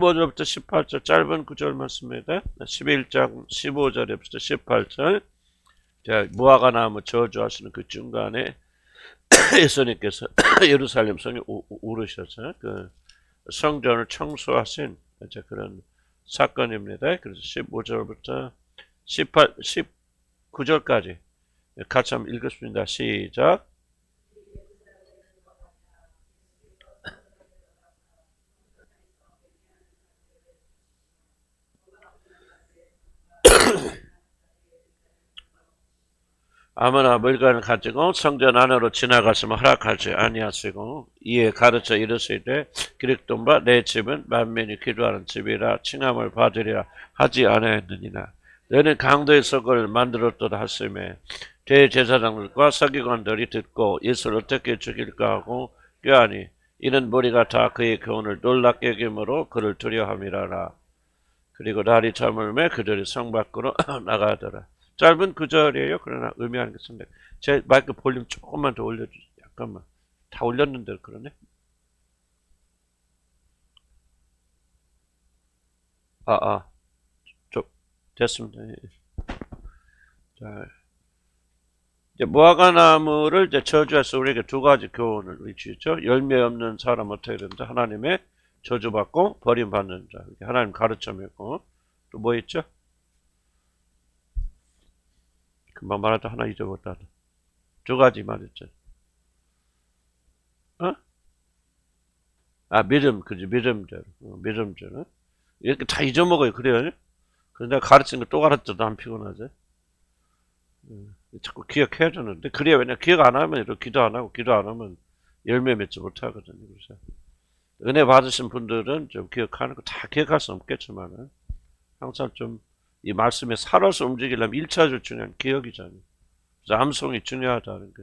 15절부터 18절 짧은 구절 말씀입니다. 11장 15절부터 18절. 자, 무화과 나무 저주하시는 그 중간에 예수님께서 예루살렘 성에 오르셔서 그 성전을 청소하신 그런 사건입니다. 그래서 15절부터 19절까지 같이 한번 읽겠습니다. 시작. 아무나 물건을 가지고 성전 안으로 지나갔으면 허락하지 아니하시고 이에 가르쳐 이르시되 기록된 내 집은 만민이 기도하는 집이라 칭함을 받으리라 하지 아니하였느니라. 너는 강도에서 그를 만들었도다 하시매 대제사장들과 서기관들이 듣고 예수를 어떻게 죽일까 하고 꾀하니 이는 무리가 다 그의 교훈을 놀랍게 여김으로 그를 두려워함이라라. 그리고 날이 저물매 그들이 성 밖으로 나가더라. 짧은 구절이에요. 그러나 의미하는 것은 제 마이크 볼륨 조금만 더 올려주세요. 잠깐만. 다 올렸는데 그러네. 좀 됐습니다. 자, 이제 무화과 나무를 이제 저주해서 우리에게 두 가지 교훈을 주죠. 열매 없는 사람 어떻게 된다? 하나님의 저주받고 버림받는 자. 하나님 가르침이 있고 또 뭐 있죠? 금방 말하다 하나 잊어버렸다. 두 가지 말했죠. 믿음, 그지, 믿음대로. 믿음대로. 이렇게 다 잊어먹어요, 그래요. 그래서 내가 가르치는 거 또 가르쳐도 안 피곤하지. 자꾸 기억해야 되는데, 그래야 왜냐, 기억 안 하면, 이렇게 기도 안 하고, 기도 안 하면 열매 맺지 못하거든요. 그래서. 은혜 받으신 분들은 좀 기억하는 거 다 기억할 수 없겠지만은, 항상 좀, 이 말씀에 살아서 움직이려면 1차적으로 중요한 기억이잖아요. 그래서 암송이 중요하다는 거.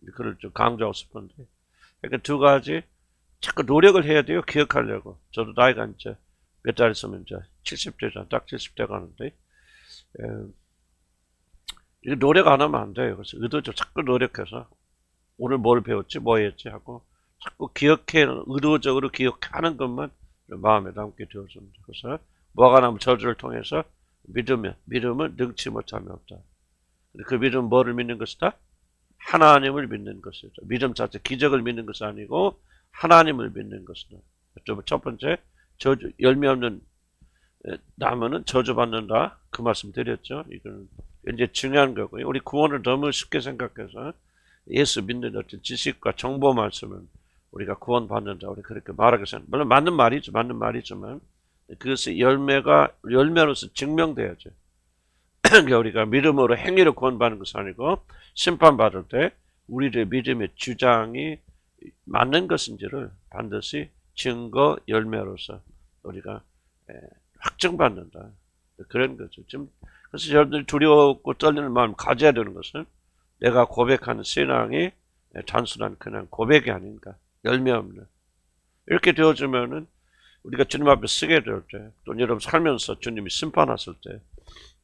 그걸 좀 강조하고 싶은데. 그러니까 두 가지, 자꾸 노력을 해야 돼요. 기억하려고. 저도 나이가 이제 몇 달 있으면 이제 70대잖아. 딱 70대 가는데. 이거 노력 안 하면 안 돼요. 그래서 의도적으로 자꾸 노력해서 오늘 뭘 배웠지, 뭐 했지 하고 자꾸 의도적으로 기억하는 것만 마음에 담게 되어집니다. 그래서 무화과나무 저주를 통해서 믿음은 능치 못함이 없다. 그 믿음은 뭐를 믿는 것이다? 하나님을 믿는 것이다. 믿음 자체 기적을 믿는 것이 아니고 하나님을 믿는 것이다. 첫 번째 열매 없는 나무는 저주받는다. 그 말씀 드렸죠. 이거는 이제 중요한 거고요. 우리 구원을 너무 쉽게 생각해서 예수 믿는 어떤 지식과 정보 말씀은 우리가 구원받는다. 우리 그렇게 말하게 생각. 물론 맞는 말이지만 그것이 열매로서 증명돼야죠. 그러니까 우리가 믿음으로 행위로 구원받는 것이 아니고 심판받을 때 우리의 믿음의 주장이 맞는 것인지를 반드시 증거 열매로서 우리가 확증받는다. 그런 거죠. 지금 그래서 여러분들이 두려웠고 떨리는 마음 가져야 되는 것은 내가 고백하는 신앙이 단순한 그냥 고백이 아닌가. 열매 없는. 이렇게 되어주면은 우리가 주님 앞에 서게 될 때, 또 여러분 살면서 주님이 심판하실 때,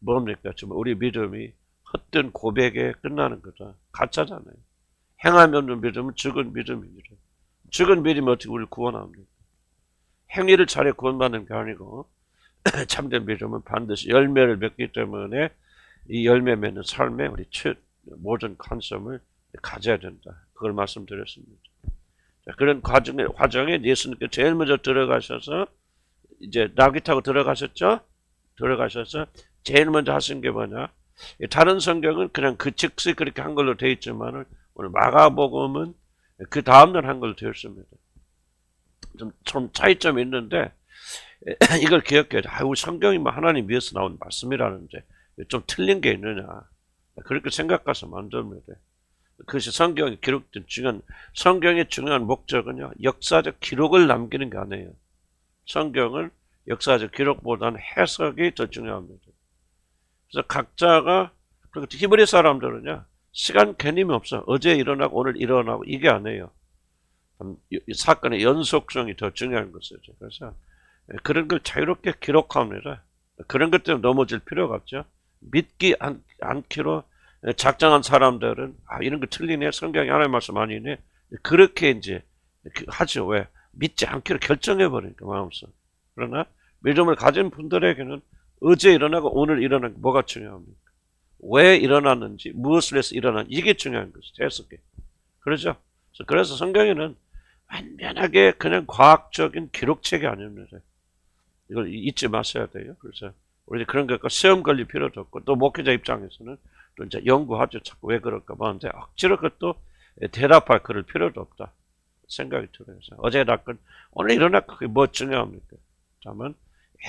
뭡니까? 지금 우리 믿음이 헛된 고백에 끝나는 거다. 가짜잖아요. 행함이 없는 믿음은 죽은 믿음입니다. 죽은 믿음이 어떻게 우리를 구원합니까? 행위를 잘해 구원받는 게 아니고, 참된 믿음은 반드시 열매를 맺기 때문에 이 열매 맺는 삶에 우리 모든 관점을 가져야 된다. 그걸 말씀드렸습니다. 자, 그런 과정에 예수님께 제일 먼저 들어가셔서 이제 나귀 타고 들어가셔서 제일 먼저 하신 게 뭐냐? 다른 성경은 그냥 그 즉시 그렇게 한 걸로 되어 있지만 오늘 마가복음은 그 다음날 한 걸로 되어 있습니다. 좀 차이점이 있는데 이걸 기억해야 돼. 우리 성경이 뭐 하나님 위해서 나온 말씀이라는데 좀 틀린 게 있느냐. 그렇게 생각해서 안 됩니다. 그것이 성경에 기록된 성경의 중요한 목적은요, 역사적 기록을 남기는 게 아니에요. 성경은 역사적 기록보다는 해석이 더 중요합니다. 그래서 각자가, 그리고 히브리 사람들은요, 시간 개념이 없어. 어제 일어나고 오늘 일어나고 이게 아니에요. 이 사건의 연속성이 더 중요한 것이죠. 그래서 그런 걸 자유롭게 기록합니다. 그런 것 때문에 넘어질 필요가 없죠. 믿기 않기로 작정한 사람들은 이런 거 틀리네. 성경이 하나님 말씀 아니네. 그렇게 이제 하죠. 왜? 믿지 않기로 결정해버리니까 마음속. 그러나 믿음을 가진 분들에게는 어제 일어나고 오늘 일어난 게 뭐가 중요합니까? 왜 일어났는지, 무엇을 해서 일어났는지 이게 중요한 것이죠. 해석해. 그렇죠? 그래서 성경에는 완전하게 그냥 과학적인 기록책이 아닙니다. 이걸 잊지 마셔야 돼요. 그래서 우리 그런 것과 시험 걸릴 필요도 없고, 또 목회자 입장에서는 또 이제 연구하죠. 자꾸 왜 그럴까 하는데 억지로 그것도 대답할 그럴 필요도 없다 생각이 들어요. 어제 일어났건 오늘 일어났건 그게 뭐 중요합니까? 다만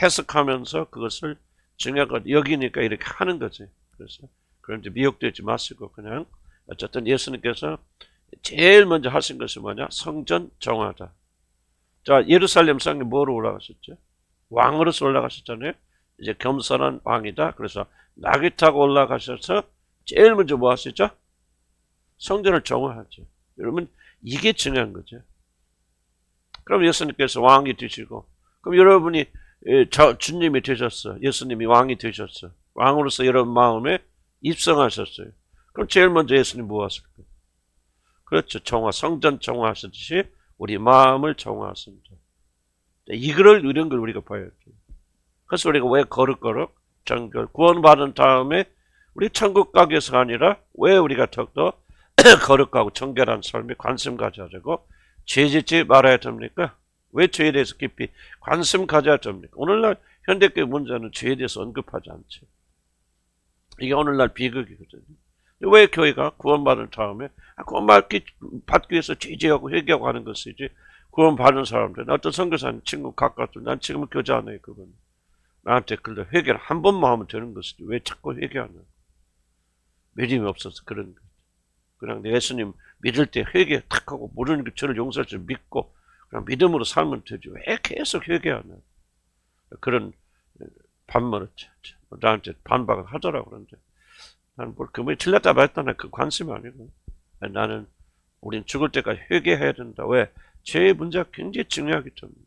해석하면서 그것을 중요하게 여기니까 이렇게 하는 거지. 그래서 그런데 미혹되지 마시고 그냥 어쨌든 예수님께서 제일 먼저 하신 것이 뭐냐? 성전 정화다. 자, 예루살렘 성에 뭐로 올라가셨죠? 왕으로서 올라가셨잖아요. 이제 겸손한 왕이다. 그래서 나귀 타고 올라가셔서 제일 먼저 뭐 하시죠? 성전을 정화하죠. 여러분 이게 중요한 거죠. 그럼 예수님께서 왕이 되시고, 그럼 여러분이 주님이 되셨어. 예수님이 왕이 되셨어. 왕으로서 여러분 마음에 입성하셨어요. 그럼 제일 먼저 예수님 뭐 하실까요? 그렇죠. 정화, 성전 정화하셨듯이 우리 마음을 정화하십니다. 이런 걸 우리가 봐야죠. 그래서 우리가 왜 거룩거룩 정결 구원받은 다음에 우리 천국 가기 위해서가 아니라 왜 우리가 더욱더 거룩하고 정결한 삶에 관심 가져야 되고 죄 짓지 말아야 됩니까? 왜 죄에 대해서 깊이 관심 가져야 됩니까? 오늘날 현대교회 문제는 죄에 대해서 언급하지 않죠. 이게 오늘날 비극이거든요. 왜 교회가 구원받은 다음에 구원받기 위해서 죄제하고 회개하고 하는 것이지, 구원받은 사람들, 어떤 선교사님 친구 가깝죠. 난 지금은 교제 안 해요. 그건 나한테 그래 회개를 한 번만 하면 되는 것이지 왜 자꾸 회개하냐? 믿음이 없어서 그런 거죠. 그냥 예수님 믿을 때 회개 탁 하고 모르는 게 저를 용서할 줄 믿고 그냥 믿음으로 살면 되지 왜 계속 회개하냐? 그런 반말을 나한테 반박을 하더라고. 그런데 나는 뭘 그 말이 틀렸다 말했다 그 관심이 아니고, 나는 우린 죽을 때까지 회개해야 된다. 왜? 죄의 문제가 굉장히 중요하기 때문에.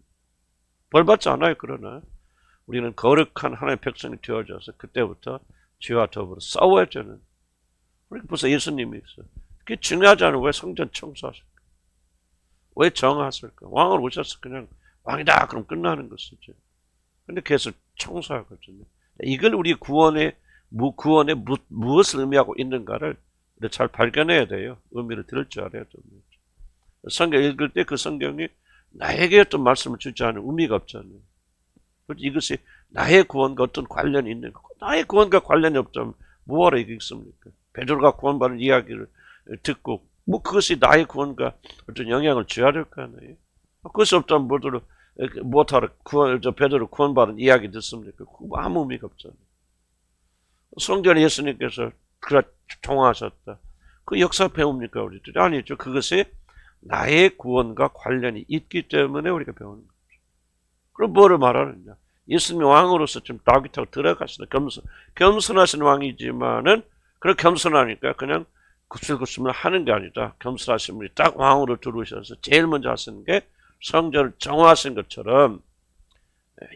벌 받지 않아요. 그러나 우리는 거룩한 하나님의 백성이 되어져서 그때부터 죄와 더불어 싸워야 되는. 우리 벌써 예수님이 있어요. 그게 중요하지 않아요. 왜 성전 청소하실까? 왜 정하실까? 왕을 오셔서 그냥 왕이다 그럼 끝나는 것이죠. 근데 계속 청소하거든요. 이걸 우리 구원에 무엇을 의미하고 있는가를 잘 발견해야 돼요. 의미를 들을 줄 알아야 됩니다. 성경 읽을 때 그 성경이 나에게 어떤 말씀을 주지 않은 의미가 없잖아요. 이것이 나의 구원과 어떤 관련이 있는 거고, 나의 구원과 관련이 없다면 뭐하러 읽습니까? 베드로가 구원받는 이야기를 듣고 뭐 그것이 나의 구원과 어떤 영향을 줘야 될 거 아니에요? 그것이 없다면 뭐하러 베드로 구원받은 이야기 듣습니까? 아무 의미가 없잖아요. 성전에 예수님께서 정화하셨다. 그 역사 배웁니까 우리들이? 아니죠. 그것이 나의 구원과 관련이 있기 때문에 우리가 배우는 거죠. 그럼 뭐를 말하느냐? 예수님이 왕으로서 지금 나귀 타고 들어가시는 겸손하신 왕이지만은 그렇게 겸손하니까 그냥 굽슬굽슬 하는 게 아니라 겸손하신 분이 딱 왕으로 들어오셔서 제일 먼저 하시는 게 성전을 정화하신 것처럼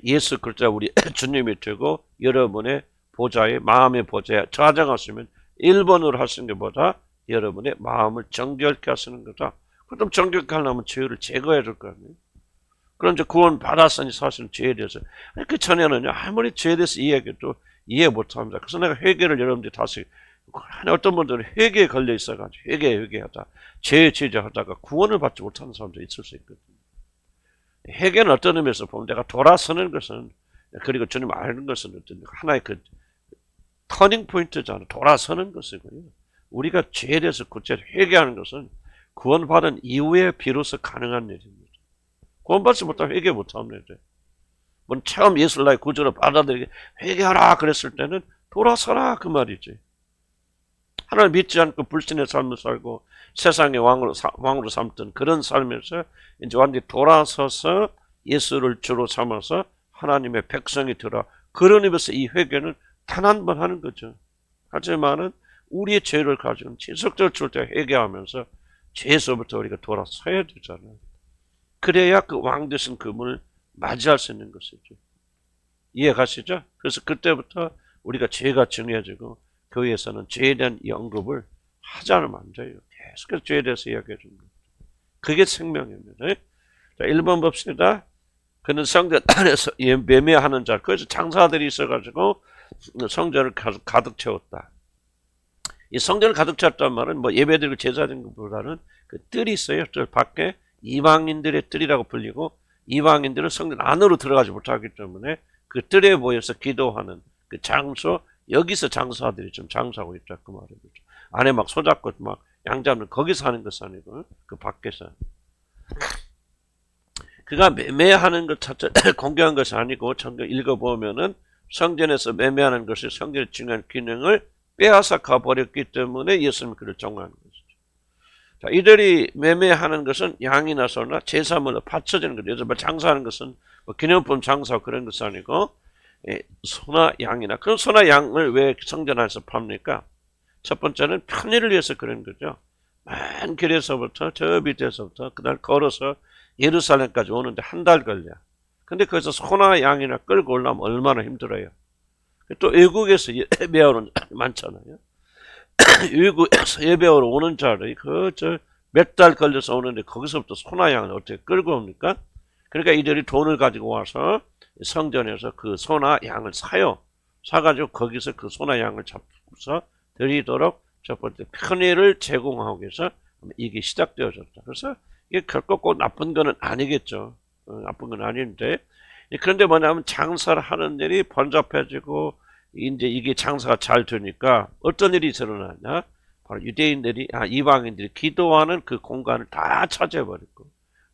예수 그리스도 우리 주님이 되고 여러분의 보좌에 마음의 보좌에 좌정하시면 1번으로 하시는 것보다 여러분의 마음을 정결케 하시는 거다. 그럼 정결케 하려면 죄를 제거해야 될 거 아니에요. 그럼 이제 구원 받았으니 사실은 죄에 대해서 그 전에는 아무리 죄에 대해서 이야기해도 이해 못합니다. 그래서 내가 회개를 여러분들이 다시 어떤 분들은 회개에 걸려 있어가지고 회개하다 죄에 제재하다가 구원을 받지 못하는 사람도 있을 수 있거든요. 회개는 어떤 의미에서 보면 내가 돌아서는 것은, 그리고 주님 아는 것은 어떤 하나의 그 터닝 포인트잖아요. 돌아서는 것이고요. 우리가 죄에 대해서 구체로 회개하는 것은 구원받은 이후에 비로소 가능한 일입니다. 구원받지 못하면 회개 못합니다. 처음 예수를 나의 구주로 받아들이게 회개하라 그랬을 때는 돌아서라 그 말이지. 하나님 믿지 않고 불신의 삶을 살고 세상의 왕으로 삼던 그런 삶에서 이제 완전히 돌아서서 예수를 주로 삼아서 하나님의 백성이 되라. 그런 의미에서 이 회개는 단 한 번 하는 거죠. 하지만은 우리의 죄를 가지고 지속적으로 줄 때 회개하면서 죄에서부터 우리가 돌아서야 되잖아요. 그래야 그 왕 되신 그분을 맞이할 수 있는 것이죠. 이해 가시죠? 그래서 그때부터 우리가 죄가 중요해지고 교회에서는 죄에 대한 언급을 하지 않으면 안 돼요. 계속해서 죄에 대해서 이야기해 주는 거예요. 그게 생명입니다. 자, 1번 봅시다. 그는 성전 안에서 매매하는 자, 그래서 장사들이 있어가지고 성전을 가득 채웠다. 이 성전을 가득 찼단 말은 뭐 예배드리고 제사드리는 것보다는 그 뜰이 있어요. 뜰 밖에 이방인들의 뜰이라고 불리고, 이방인들은 성전 안으로 들어가지 못하기 때문에 그 뜰에 모여서 기도하는 그 장소, 여기서 장사들이 좀 장사하고 있다 그 말이죠. 안에 막 손잡고 막 양잡는 거기서 하는 것이 아니고 그 밖에서. 그가 매매하는 것 자체 공개한 것이 아니고 성경 읽어보면은 성전에서 매매하는 것이 성전의 중요한 기능을 빼앗아 가버렸기 때문에 예수님이 그를 정하는 것이죠. 자, 이들이 매매하는 것은 양이나 소나 제사물로 바쳐지는 거죠. 요즘 장사하는 것은 뭐 기념품 장사 그런 것이 아니고 소나 양이나, 그런 소나 양을 왜 성전 안에서 팝니까? 첫 번째는 편의를 위해서 그런 거죠. 먼 길에서부터 저 밑에서부터 그날 걸어서 예루살렘까지 오는데 한 달 걸려. 근데 거기서 소나 양이나 끌고 올라면 얼마나 힘들어요. 또 외국에서 예배하러 많잖아요. 외국에서 예배하러 오는 자들이 몇 달 걸려서 오는데 거기서부터 소나 양을 어떻게 끌고 옵니까? 그러니까 이들이 돈을 가지고 와서 성전에서 그 소나 양을 사요. 사가지고 거기서 그 소나 양을 잡고서 드리도록 첫 번째 편의를 제공하기 위해서 이게 시작되어졌다. 그래서 이게 결코 꼭 나쁜 거는 아니겠죠. 나쁜 건 아닌데, 그런데 뭐냐면 장사를 하는 일이 번잡해지고 이제 이게 장사가 잘 되니까 어떤 일이 일어나냐? 바로 유대인들이, 이방인들이 기도하는 그 공간을 다 차지해버리고,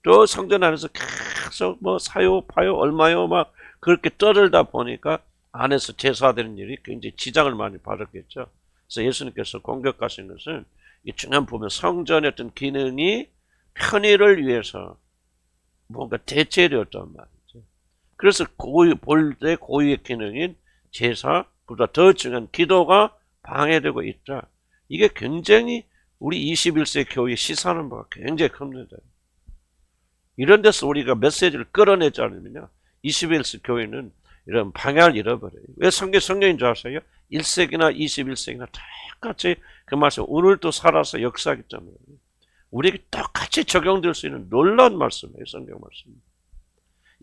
또 성전 안에서 계속 뭐 사요 파요 얼마요 막 그렇게 떠들다 보니까 안에서 제사되는 일이 굉장히 지장을 많이 받았겠죠. 그래서 예수님께서 공격하신 것은 이 중요한 보면 성전의 어떤 기능이 편의를 위해서 뭔가 대체되었단 말이죠. 그래서 본래 고유의 기능인 제사보다 더 중요한 기도가 방해되고 있다. 이게 굉장히 우리 21세기 교회 시사하는 바가 굉장히 큽니다. 이런 데서 우리가 메시지를 끌어내지 않으면요, 21세기 교회는 이런 방향을 잃어버려요. 왜 성경인 줄 아세요? 1세기나 21세기나 똑같이 그 말씀 오늘도 살아서 역사하기 때문에 우리에게 똑같이 적용될 수 있는 놀라운 말씀이에요. 성경 말씀.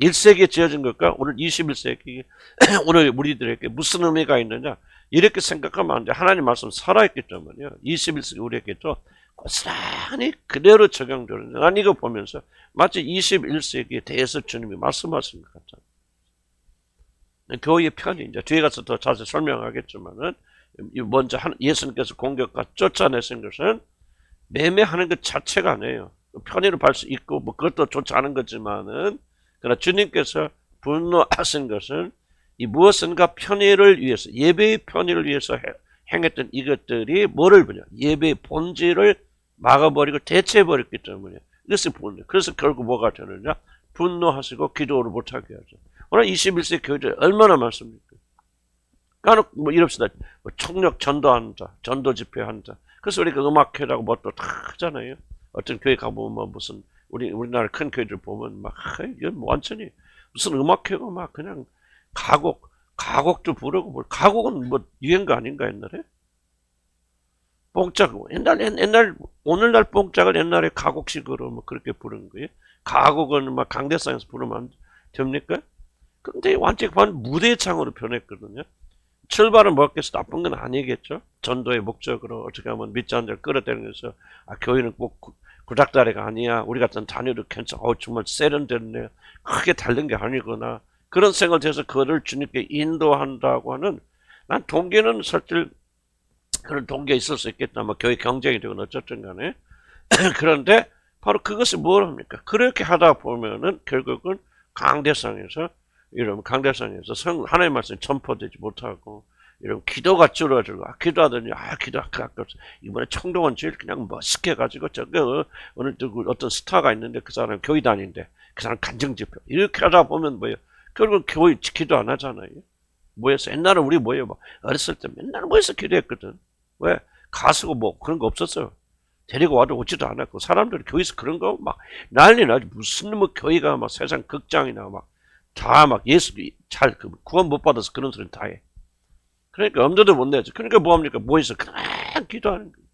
1세기에 지어진 것과 오늘 21세기 오늘 우리들에게 무슨 의미가 있느냐, 이렇게 생각하면 안 돼. 하나님 말씀 살아있기 때문에요. 21세기 우리에게도 고스란히 그대로 적용되는, 난 이거 보면서 마치 21세기에 대해서 주님이 말씀하신 것 같아요. 교회의 편이 이제 뒤에 가서 더 자세히 설명하겠지만은, 먼저 예수님께서 공격과 쫓아내신 것은 매매하는 것 자체가 아니에요. 편의를 발 수 있고 뭐 그것도 좋지 않은 거지만은, 그러나 주님께서 분노하신 것은 이 무엇인가 편의를 위해서, 예배의 편의를 위해서 행했던 이것들이 뭐를 보냐, 예배의 본질을 막아버리고 대체해버렸기 때문에 이것이 분노. 그래서 결국 뭐가 되느냐, 분노하시고 기도를 못하게 하죠. 오늘 21세기 교회들 얼마나 많습니까? 까놓고 뭐 이럽시다. 뭐 총력 전도한다, 전도 집회한다. 그래서 우리가 음악회라고 뭐 또 다 하잖아요. 어떤 교회 가보면 뭐 무슨 우리나라 큰 교회들 보면 막 이건 완전히 무슨 음악회가 막 그냥 가곡도 부르고, 뭐 가곡은 뭐 유행가 아닌가 옛날에? 뽕짝, 옛날 오늘날 뽕짝을 옛날에 가곡식으로 뭐 그렇게 부르는 거예요. 가곡은 막 강대상에서 부르면 안 됩니까? 근데 완전히 무대창으로 변했거든요. 출발은 뭐겠어, 나쁜 건 아니겠죠. 전도의 목적으로 어떻게 하면 밑잔들 끌어들이면서 교회는 꼭 구닥다리가 아니야, 우리 같은 자녀도 괜찮아, 정말 세련됐네, 크게 다른 게 아니거나 그런 생각을 해서 그를 주님께 인도한다고 하는, 난 동기는 사실 그런 동기가 있을 수 있겠다. 뭐 교회 경쟁이 되건 어쨌든 간에. 그런데 바로 그것이 뭘 합니까? 그렇게 하다 보면은 결국은 강대상에서 하나님 말씀이 전포되지 못하고, 이런 기도가 줄어들고, 기도하더니, 기도 아깝다. 이번에 청동원 제일 그냥 멋있게 해가지고, 오늘 어떤 스타가 있는데 그 사람 교회 다니는데 그 사람 간증집회. 이렇게 하다 보면 뭐예요? 결국 교회 기도 안 하잖아요. 모여서, 옛날에 우리 모여, 어렸을 때 맨날 모여서 기도했거든. 왜? 가수고 뭐 그런 거 없었어요. 데리고 와도 오지도 않았고, 사람들이 교회에서 그런 거 막 난리 나지. 무슨 뭐 교회가 막 세상 극장이나 다 예수 잘 구원 못 받아서 그런 소리는 다 해. 그러니까 엄두도 못 내죠. 그러니까 뭐합니까? 모여서 그냥 기도하는 거예요.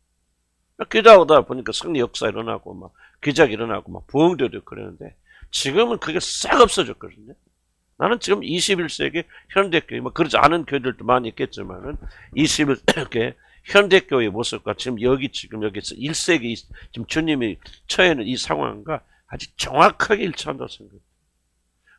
기도하다 보니까 성리 역사 일어나고, 기적 일어나고, 부흥도 되고 그러는데, 지금은 그게 싹 없어졌거든요. 나는 지금 21세기 현대교회, 뭐 그렇지 않은 교회들도 많이 있겠지만은 21세기 현대교회의 모습과 지금 여기서 1세기 지금 주님이 처해는 이 상황과 아주 정확하게 일치한다고 생각합니다.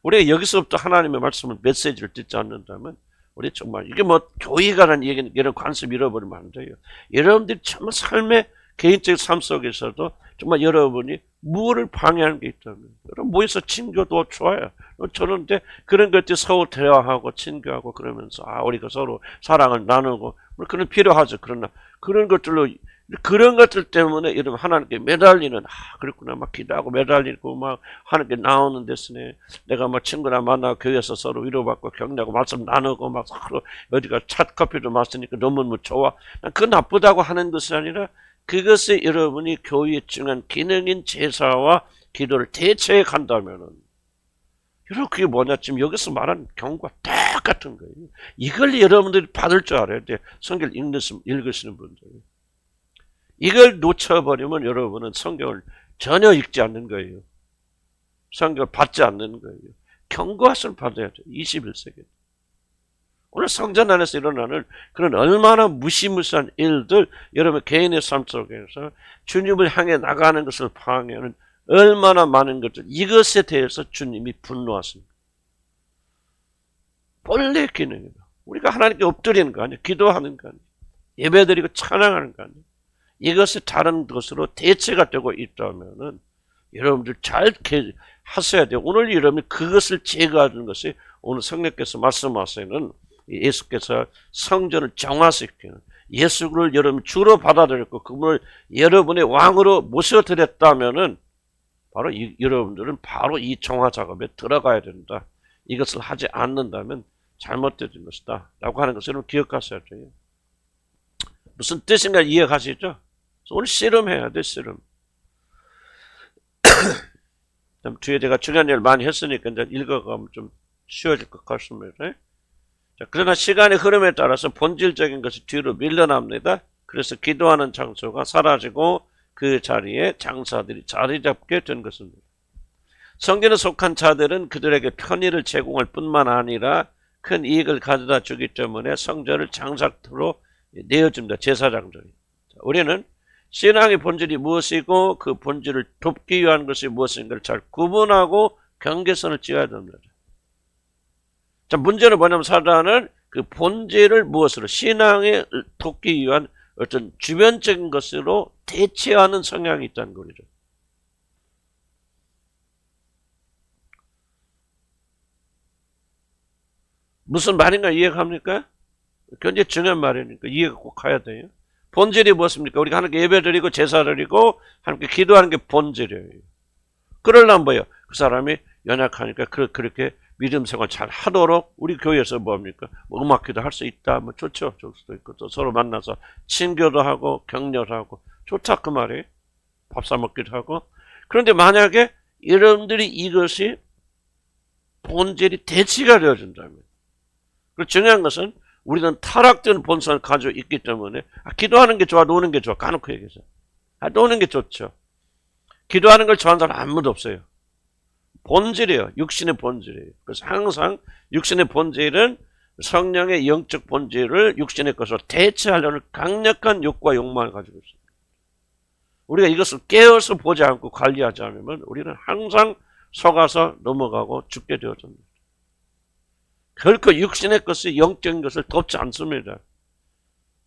우리가 여기서부터 하나님의 말씀을 메시지를 듣지 않는다면 우리 정말 이게 뭐 교회가라는 얘기는 이런 관습 잃어버리면 안 돼요. 여러분들이 정말 삶의 개인적 삶 속에서도 정말 여러분이 무엇을 방해하는 게 있다면 여러분 모여서 친교도 좋아요. 저는 이제 그런 것들 서로 대화하고 친교하고 그러면서 우리가 서로 사랑을 나누고 그런 필요하죠. 그러나 그런 것들 때문에 여러분 하나님께 매달리는 그렇구나 막 기도하고 매달리고 막 하나님께 나오는 데서네 내가 막 친구나 만나고 교회에서 서로 위로받고 격려하고 말씀 나누고 막 서로 어디가 차 커피도 마시니까 너무 좋아. 그 나쁘다고 하는 것이 아니라 그것이 여러분이 교회의 중요한 기능인 제사와 기도를 대체해 간다면은 여러분 그게 뭐냐 지금 여기서 말하는 경우가 똑같은 거예요. 이걸 여러분들이 받을 줄 알아야 돼. 성경을 읽으시는 분들. 이걸 놓쳐버리면 여러분은 성경을 전혀 읽지 않는 거예요. 성경을 받지 않는 거예요. 경고하심을 받아야 돼. 21세기. 오늘 성전 안에서 일어나는 그런 얼마나 무시무시한 일들, 여러분 개인의 삶 속에서 주님을 향해 나가는 것을 방해하는 얼마나 많은 것들, 이것에 대해서 주님이 분노하십니다. 본래 기능이다. 우리가 하나님께 엎드리는 거 아니에요. 기도하는 거 아니에요. 예배드리고 찬양하는 거 아니에요. 이것이 다른 것으로 대체가 되고 있다면은 여러분들 잘 하셔야 돼요. 오늘 여러분이 그것을 제거하는 것이 오늘 성령께서 말씀하시는 예수께서 성전을 정화시키는 예수를 여러분 주로 받아들였고 그분을 여러분의 왕으로 모셔드렸다면은 바로 여러분들은 바로 이 정화 작업에 들어가야 된다. 이것을 하지 않는다면 잘못된 것이다. 라고 하는 것을 여러분 기억하셔야 돼요. 무슨 뜻인가 이해가시죠? 오늘 씨름해야 돼, 씨름. 뒤에 제가 중요한 일을 많이 했으니까 이제 읽어가면 좀 쉬워질 것 같습니다. 자, 그러나 시간의 흐름에 따라서 본질적인 것이 뒤로 밀려납니다. 그래서 기도하는 장소가 사라지고 그 자리에 장사들이 자리 잡게 된 것입니다. 성전에 속한 자들은 그들에게 편의를 제공할 뿐만 아니라 큰 이익을 가져다 주기 때문에 성전을 장사토로 내어줍니다. 제사장들이. 우리는 신앙의 본질이 무엇이고 그 본질을 돕기 위한 것이 무엇인가를 잘 구분하고 경계선을 지어야 됩니다. 자, 문제는 뭐냐면 사단은 그 본질을 무엇으로 신앙에 돕기 위한 어떤 주변적인 것으로 대체하는 성향이 있다는 거죠. 무슨 말인가 이해갑니까? 굉장히 중요한 말이니까 이해가 꼭 가야 돼요. 본질이 무엇입니까? 우리가 하나님께 예배드리고 제사드리고 하나님께 기도하는 게 본질이에요. 그러려면 뭐예요? 그 사람이 연약하니까 그렇게 믿음 생활 잘 하도록 우리 교회에서 뭡니까? 뭐 음악기도 할 수 있다. 뭐 좋죠. 좋을 수도 있고 또 서로 만나서 친교도 하고 격려도 하고 좋다 그 말이에요. 밥 사 먹기도 하고. 그런데 만약에 여러분들이 이것이 본질이 대치가 되어진다면 그리고 중요한 것은 우리는 타락된 본성을 가지고 있기 때문에 기도하는 게 좋아, 노는 게 좋아. 까놓고 얘기해서. 노는 게 좋죠. 기도하는 걸 좋아하는 사람 아무도 없어요. 본질이에요. 육신의 본질이에요. 그래서 항상 육신의 본질은 성령의 영적 본질을 육신의 것으로 대체하려는 강력한 욕구와 욕망을 가지고 있습니다. 우리가 이것을 깨어서 보지 않고 관리하지 않으면 우리는 항상 속아서 넘어가고 죽게 되어집니다. 결코 육신의 것이 영적인 것을 돕지 않습니다.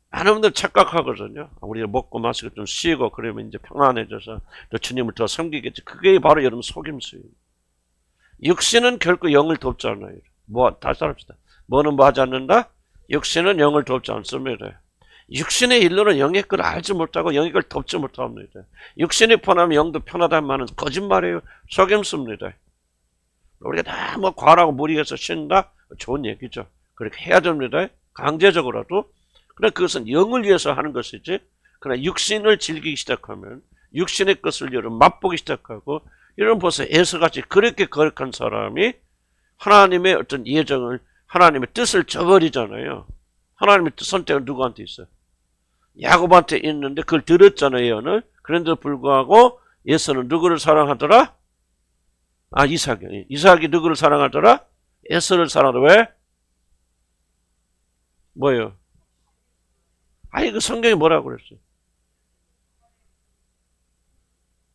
많은 분들 착각하거든요. 우리가 먹고 마시고 좀 쉬고 그러면 이제 평안해져서 또 주님을 더 섬기겠지. 그게 바로 여러분 속임수예요. 육신은 결코 영을 돕지 않아요. 다시 합시다. 뭐는 뭐 하지 않는다? 육신은 영을 돕지 않습니다. 육신의 일로는 영의 걸 알지 못하고 영의 걸 돕지 못합니다. 육신이 편하면 영도 편하다는 말은 거짓말이에요. 속임수입니다. 우리가 다 뭐 과하고 무리해서 쉰다? 좋은 얘기죠. 그렇게 해야 됩니다. 강제적으로라도. 그러나 그것은 영을 위해서 하는 것이지. 그러나 육신을 즐기기 시작하면 육신의 것을 여러분 맛보기 시작하고 여러분 벌써 에서같이 그렇게 거룩한 사람이 하나님의 어떤 예정을 하나님의 뜻을 저버리잖아요. 하나님의 선택은 누구한테 있어요? 야곱한테 있는데 그걸 들었잖아요. 예언을. 그런데도 불구하고 예수는 누구를 사랑하더라? 이삭이 누구를 사랑하더라? 에서를 사랑하더라. 왜? 뭐예요? 그 성경이 뭐라고 그랬어요?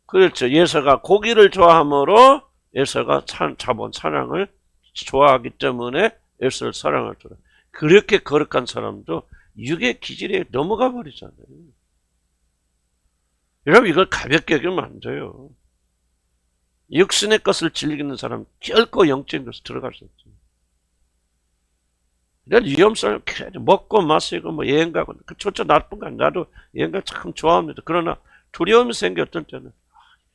그렇죠. 에서가 고기를 좋아하므로 에서가 자본 사랑을 좋아하기 때문에 에서를 사랑하더라. 그렇게 거룩한 사람도 육의 기질에 넘어가 버리잖아요. 여러분 이걸 가볍게 여기면 안 돼요. 육신의 것을 즐기는 사람 결코 영적인 것을 들어갈 수 없어요. 이런 위험성을 먹고 마시고 뭐 여행 가고 그조차 나쁜 거 아니에요. 나도 여행 가고 참 좋아합니다. 그러나 두려움이 생겼던 때는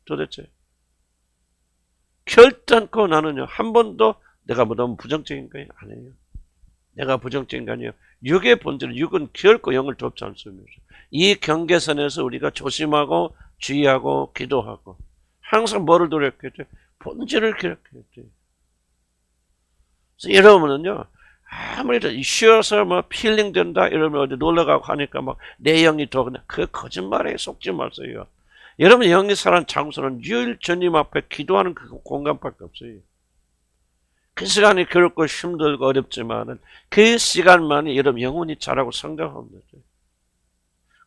도대체 결단코 나는요 한 번도 내가 뭐 너무 부정적인 거 아니에요. 내가 부정적인 거 아니에요. 육의 본질, 육은 결코 영을 돕지 않습니다. 이 경계선에서 우리가 조심하고 주의하고 기도하고 항상 뭐를 노력해야 돼? 본질을 기억해야 돼. 그래서 여러분은요 아무리 쉬어서 뭐 필링 된다 이러면 어디 놀러 가고 하니까 막 내 영이 더 그냥 그 거짓말에 속지 마세요. 여러분 영이 살아난 장소는 유일 주님 앞에 기도하는 그 공간밖에 없어요. 그 시간이 괴롭고 힘들고 어렵지만은 그 시간만이 여러분 영혼이 자라고 성장하면 되죠.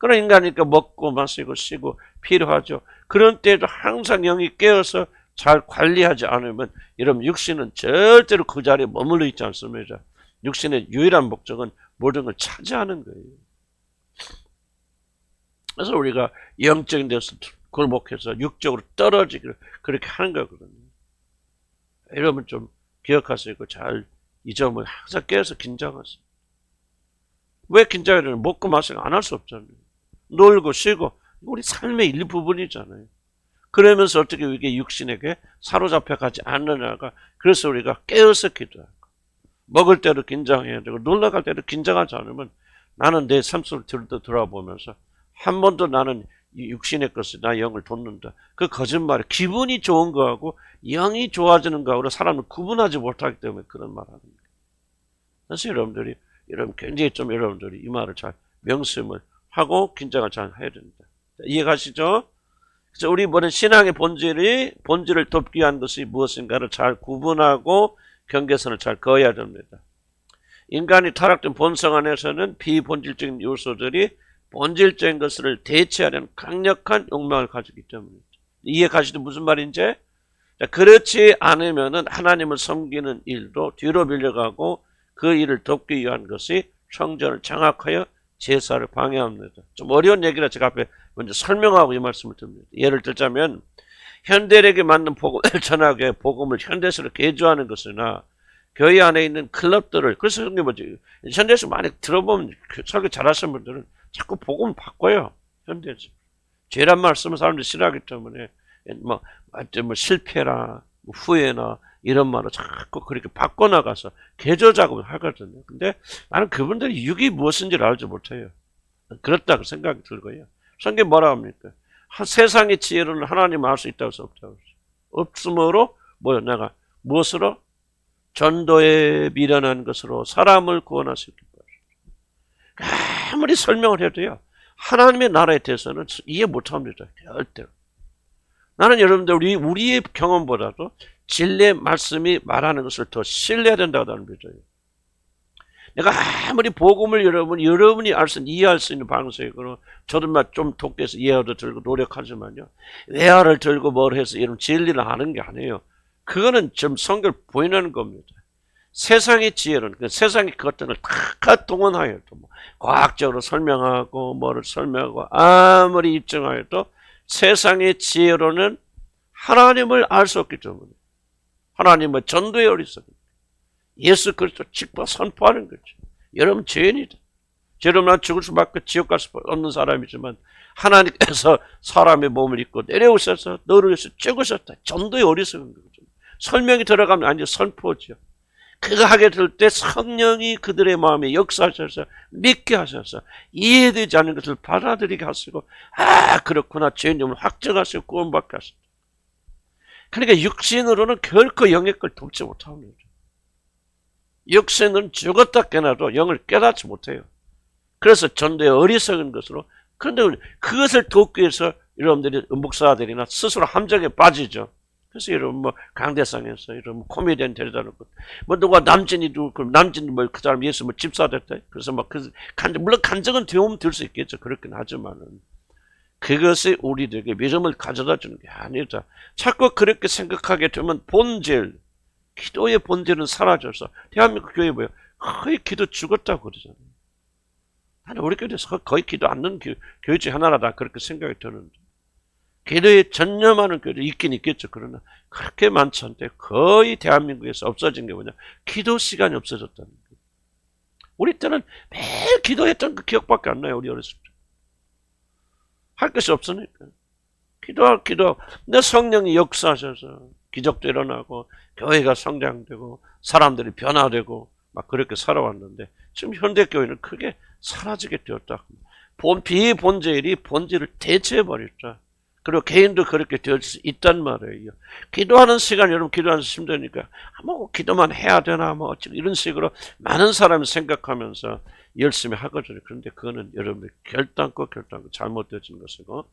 그런 인간이니까 먹고 마시고 쉬고 필요하죠. 그런 때에도 항상 영이 깨어서 잘 관리하지 않으면 여러분 육신은 절대로 그 자리에 머물러 있지 않습니다. 육신의 유일한 목적은 모든 걸 차지하는 거예요. 그래서 우리가 영적인 데서 굴복해서 육적으로 떨어지기를 그렇게 하는 거거든요. 여러분 좀 기억하세요. 잘 이 점을 항상 깨어서 긴장하세요. 왜 긴장해야 되나? 먹고 마시고 안 할 수 없잖아요. 놀고 쉬고 우리 삶의 일부분이잖아요. 그러면서 어떻게 이게 육신에게 사로잡혀 가지 않느냐가 그래서 우리가 깨어서 기도하고 먹을 때도 긴장해야 되고 놀러 갈 때도 긴장하지 않으면 나는 내 삶 속을 돌아보면서 한 번도 나는 육신의 것을 나 영을 돋는다. 그 거짓말에 기분이 좋은 거하고 영이 좋아지는 거하고 사람을 구분하지 못하기 때문에 그런 말을 하는 거예요. 그래서 여러분 굉장히 좀 여러분들이 이 말을 잘 명심을 하고 긴장을 잘 해야 됩니다. 이해가시죠? 그래서 우리 이번에 신앙의 본질을 돕기 위한 것이 무엇인가를 잘 구분하고 경계선을 잘 그어야 됩니다. 인간이 타락된 본성 안에서는 비본질적인 요소들이 본질적인 것을 대체하려는 강력한 욕망을 가지기 때문이죠. 이해가시죠? 무슨 말인지? 그렇지 않으면은 하나님을 섬기는 일도 뒤로 밀려가고 그 일을 돕기 위한 것이 성전을 장악하여 제사를 방해합니다. 좀 어려운 얘기라 제가 앞에 먼저 설명하고 이 말씀을 드립니다. 예를 들자면 현대력에 맞는 복음을 전하게 복음을 현대식으로 개조하는 것이나 교회 안에 있는 클럽들을 그래서 그게 뭐지? 현대식 많이 들어보면 설교 잘하시는 분들은 자꾸 복음을 바꿔요. 현대식. 죄란 말 쓰면 사람들이 싫어하기 때문에 뭐 실패나 후회나 이런 말을 자꾸 그렇게 바꿔나가서 개조 작업을 하거든요. 근데 나는 그분들이 육이 무엇인지를 알지 못해요. 그렇다고 생각이 들고요. 성경이 뭐라 합니까? 세상의 지혜로는 하나님 알 수 있다고 해서 없다고 했어요. 없으므로 내가 무엇으로? 전도에 미련한 것으로 사람을 구원할 수 있게 하셨다. 아무리 설명을 해도요. 하나님의 나라에 대해서는 이해 못합니다. 절대로. 나는 여러분들 우리의 경험보다도 진리의 말씀이 말하는 것을 더 신뢰해야 된다고 하는 거죠. 내가 아무리 복음을 여러분이 이해할 수 있는 방식으로 저도 좀 돕게해서 예화도 들고 노력하지만요. 예화를 들고 뭘 해서 이런 진리를 아는 게 아니에요. 그거는 좀 성경을 보이는 겁니다. 세상의 지혜로는 세상의 것들을 다 동원하여 과학적으로 설명하고 뭐를 설명하고 아무리 입증하여도 세상의 지혜로는 하나님을 알 수 없기 때문에 하나님은 전도의 어리석음 예수 그리스도 직접 선포하는 거죠. 여러분 죄인이다. 여러분 죽을 수밖에 지옥 갈 수 없는 사람이지만 하나님께서 사람의 몸을 입고 내려오셔서 너를 위해서 죽으셨다. 전도의 어리석은 거죠. 설명이 들어가면 아니 선포죠. 그거 하게 될 때 성령이 그들의 마음에 역사하셔서 믿게 하셔서 이해되지 않는 것을 받아들이게 하시고 그렇구나 죄인임을 확정하시고 구원받게 하셨다. 그러니까 육신으로는 결코 영의 걸 돕지 못합니다. 육신은 죽었다 깨나도 영을 깨닫지 못해요. 그래서 전도의 어리석은 것으로 그런데 그것을 돕기 위해서 여러분들이 목사들이나 스스로 함정에 빠지죠. 그래서 이런 뭐 강대상에서 이런 뭐 코미디언 데려다 놓고 뭐 누가 남진이도 그 남진 뭐 그 사람 예수 뭐 집사 됐대. 그래서 막 그 물론 간증은 도움 될 수 있겠죠. 그렇긴 하지만은 그것이 우리들에게 믿음을 가져다 주는 게 아니다. 자꾸 그렇게 생각하게 되면 본질, 기도의 본질은 사라져서 대한민국 교회 뭐예요? 거의 기도 죽었다고 그러잖아요. 나는 우리 교회에서 거의 기도 않는 교회 중 하나라다 그렇게 생각이 드는데 기도에 전념하는 교회도 있긴 있겠죠. 그러나 그렇게 많지 않대. 거의 대한민국에서 없어진 게 뭐냐? 기도 시간이 없어졌다는 거예요. 우리 때는 매일 기도했던 그 기억밖에 안 나요. 우리 어렸을 때. 할 것이 없으니까. 기도. 내 성령이 역사하셔서 기적도 일어나고 교회가 성장되고 사람들이 변화되고 막 그렇게 살아왔는데 지금 현대교회는 크게 사라지게 되었다. 비본질이 본질을 대체해버렸다. 그리고 개인도 그렇게 될 수 있단 말이에요. 기도하는 시간, 여러분 기도하는 힘드니까 뭐 기도만 해야 되나 뭐 이런 식으로 많은 사람이 생각하면서 열심히 하거든요. 그런데 그거는 여러분의 결단코 잘못되어진 것이고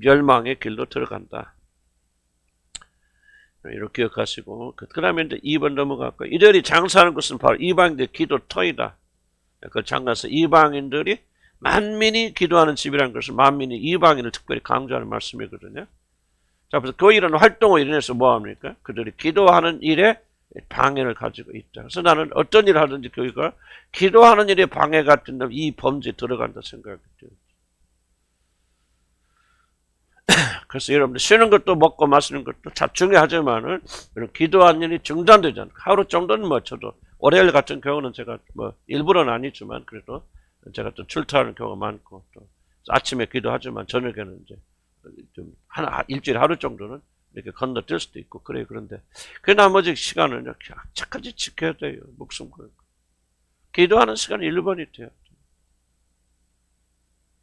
멸망의 길로 들어간다. 이렇게 기억하시고 그 다음에 이제 2번 넘어갔고 이들이 장사하는 것은 바로 이방인들의 기도터이다. 그 장가서 이방인들이 만민이 기도하는 집이라는 것은 만민이 이방인을 특별히 강조하는 말씀이거든요. 자, 그래서 그 이런 활동을 인해서 뭐합니까? 그들이 기도하는 일에 방해를 가지고 있다. 그래서 나는 어떤 일을 하든지 교회가 기도하는 일에 방해가 된다면 이 범죄에 들어간다 생각이 돼요. 그래서 여러분들 쉬는 것도 먹고 마시는 것도 참 중요하지만은 기도하는 일이 중단되잖아요. 하루 정도는 뭐 저도 월요일 같은 경우는 제가 뭐 일부러는 아니지만 그래도 제가 또 출퇴하는 경우가 많고 또 아침에 기도하지만 저녁에는 이제 좀 일주일에 하루 정도는 이렇게 건너뛸 수도 있고 그래요. 그런데 그 나머지 시간은 이렇게 착하게 지켜야 돼요. 목숨 걸고. 기도하는 시간이 1번이 돼요.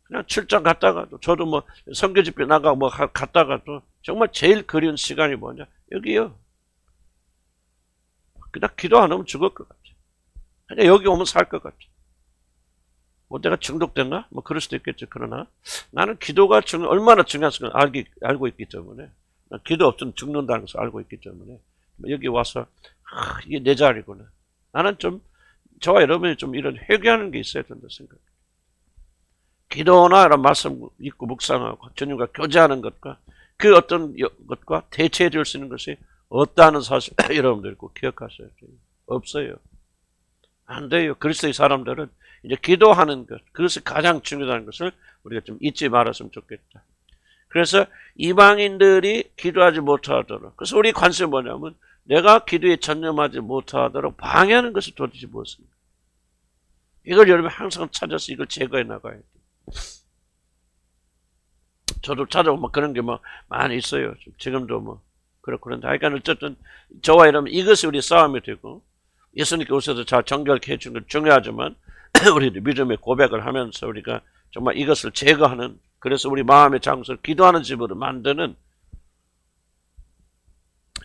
그냥 출장 갔다가도 저도 뭐 선교 집회 나가고 뭐 갔다가도 정말 제일 그리운 시간이 뭐냐? 여기요. 그냥 기도 안 하면 죽을 것 같아. 그냥 여기 오면 살 것 같아. 뭐 내가 중독됐나? 뭐 그럴 수도 있겠죠. 그러나 나는 기도가 얼마나 중요한지 알고 있기 때문에 기도 없으면 죽는다는 것을 알고 있기 때문에 여기 와서 이게 내 자리구나. 나는 좀 저와 여러분이 좀 이런 회개하는 게 있어야 된다 생각해요. 기도나 이런 말씀 읽고 묵상하고 주님과 교제하는 것과 그 어떤 것과 대체될 수 있는 것이 없다는 사실 여러분들 꼭 기억하셔야 돼요. 없어요. 안 돼요. 그리스도의 사람들은 이제 기도하는 것, 그것이 가장 중요하다는 것을 우리가 좀 잊지 말았으면 좋겠다. 그래서 이방인들이 기도하지 못하도록, 그래서 우리 관심이 뭐냐면 내가 기도에 전념하지 못하도록 방해하는 것이 도대체 무엇입니까? 이걸 여러분 항상 찾아서 이걸 제거해 나가야 돼요. 저도 찾아보면 그런 게 뭐 많이 있어요. 지금도 뭐 그렇고 그런데 하여간 어쨌든 저와 여러분 이것이 우리 싸움이 되고 예수님께 오셔서 잘 정결케 해주는 건 중요하지만 우리도 믿음의 고백을 하면서 우리가 정말 이것을 제거하는 그래서 우리 마음의 장소를 기도하는 집으로 만드는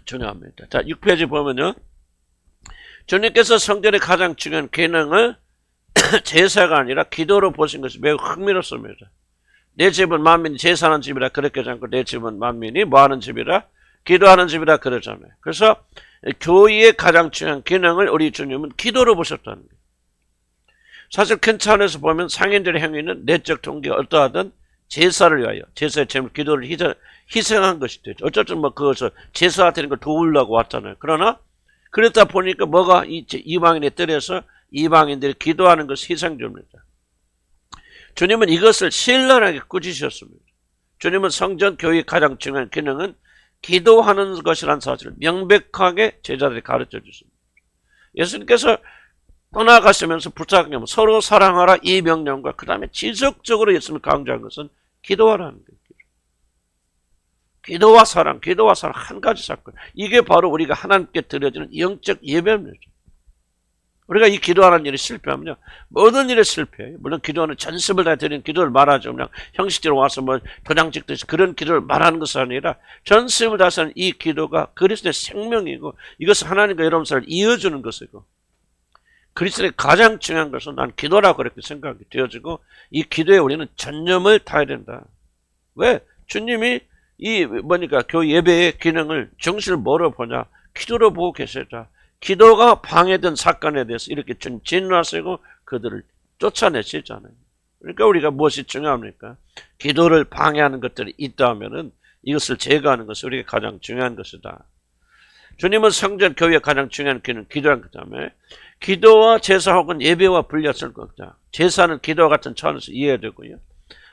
중요합니다. 자, 6페이지 보면요. 주님께서 성전의 가장 중요한 기능을 제사가 아니라 기도로 보신 것이 매우 흥미롭습니다. 내 집은 만민이 제사하는 집이라 그렇게 하지 않고 내 집은 만민이 뭐하는 집이라 기도하는 집이라 그러잖아요. 그래서 교회의 가장 중요한 기능을 우리 주님은 기도로 보셨다는 거예요. 사실 큰 차원에서 보면 상인들의 행위는 내적 동기가 어떠하든 제사를 위하여 제사의 제물 기도를 희생한 것이 되죠. 어쨌든 뭐 그것을 제사 되는 걸 도우려고 왔잖아요. 그러나 그렇다 보니까 뭐가 이방인의 뜰에서 이방인들이 기도하는 것이 희생됩니다. 주님은 이것을 신랄하게 꾸짖으셨습니다. 주님은 성전 교회의 가장 중요한 기능은 기도하는 것이라는 사실을 명백하게 제자들이 가르쳐 주십니다. 예수님께서 떠나가시면서 불쌍하게 서로 사랑하라 이 명령과 그 다음에 지속적으로 예수님을 강조한 것은 기도하라는 거예요. 기도와 사랑 한 가지 사건. 이게 바로 우리가 하나님께 드려지는 영적 예배입니다. 우리가 이 기도하는 일이 실패하면요. 모든 일에 실패해요. 물론 기도하는 전심을 다 드리는 기도를 말하죠. 그냥 형식적으로 와서 뭐 도장 찍듯이 그런 기도를 말하는 것이 아니라 전심을 다하는 이 기도가 그리스도의 생명이고 이것은 하나님과 여러분 사이를 이어주는 것이고 그리스도의 가장 중요한 것은 난 기도라고 그렇게 생각이 되어지고 이 기도에 우리는 전념을 다해야 된다. 왜? 주님이 이 뭐니까 교회 예배의 기능을 정신을 뭐로 보냐? 기도로 보고 계시다. 기도가 방해된 사건에 대해서 이렇게 진노하시고 그들을 쫓아내시잖아요. 그러니까 우리가 무엇이 중요합니까? 기도를 방해하는 것들이 있다면은 이것을 제거하는 것이 우리가 가장 중요한 것이다. 주님은 성전 교회의 가장 중요한 기능, 기도란 그 다음에 기도와 제사 혹은 예배와 분리했을 것이다. 제사는 기도와 같은 차원에서 이해해야 되고요.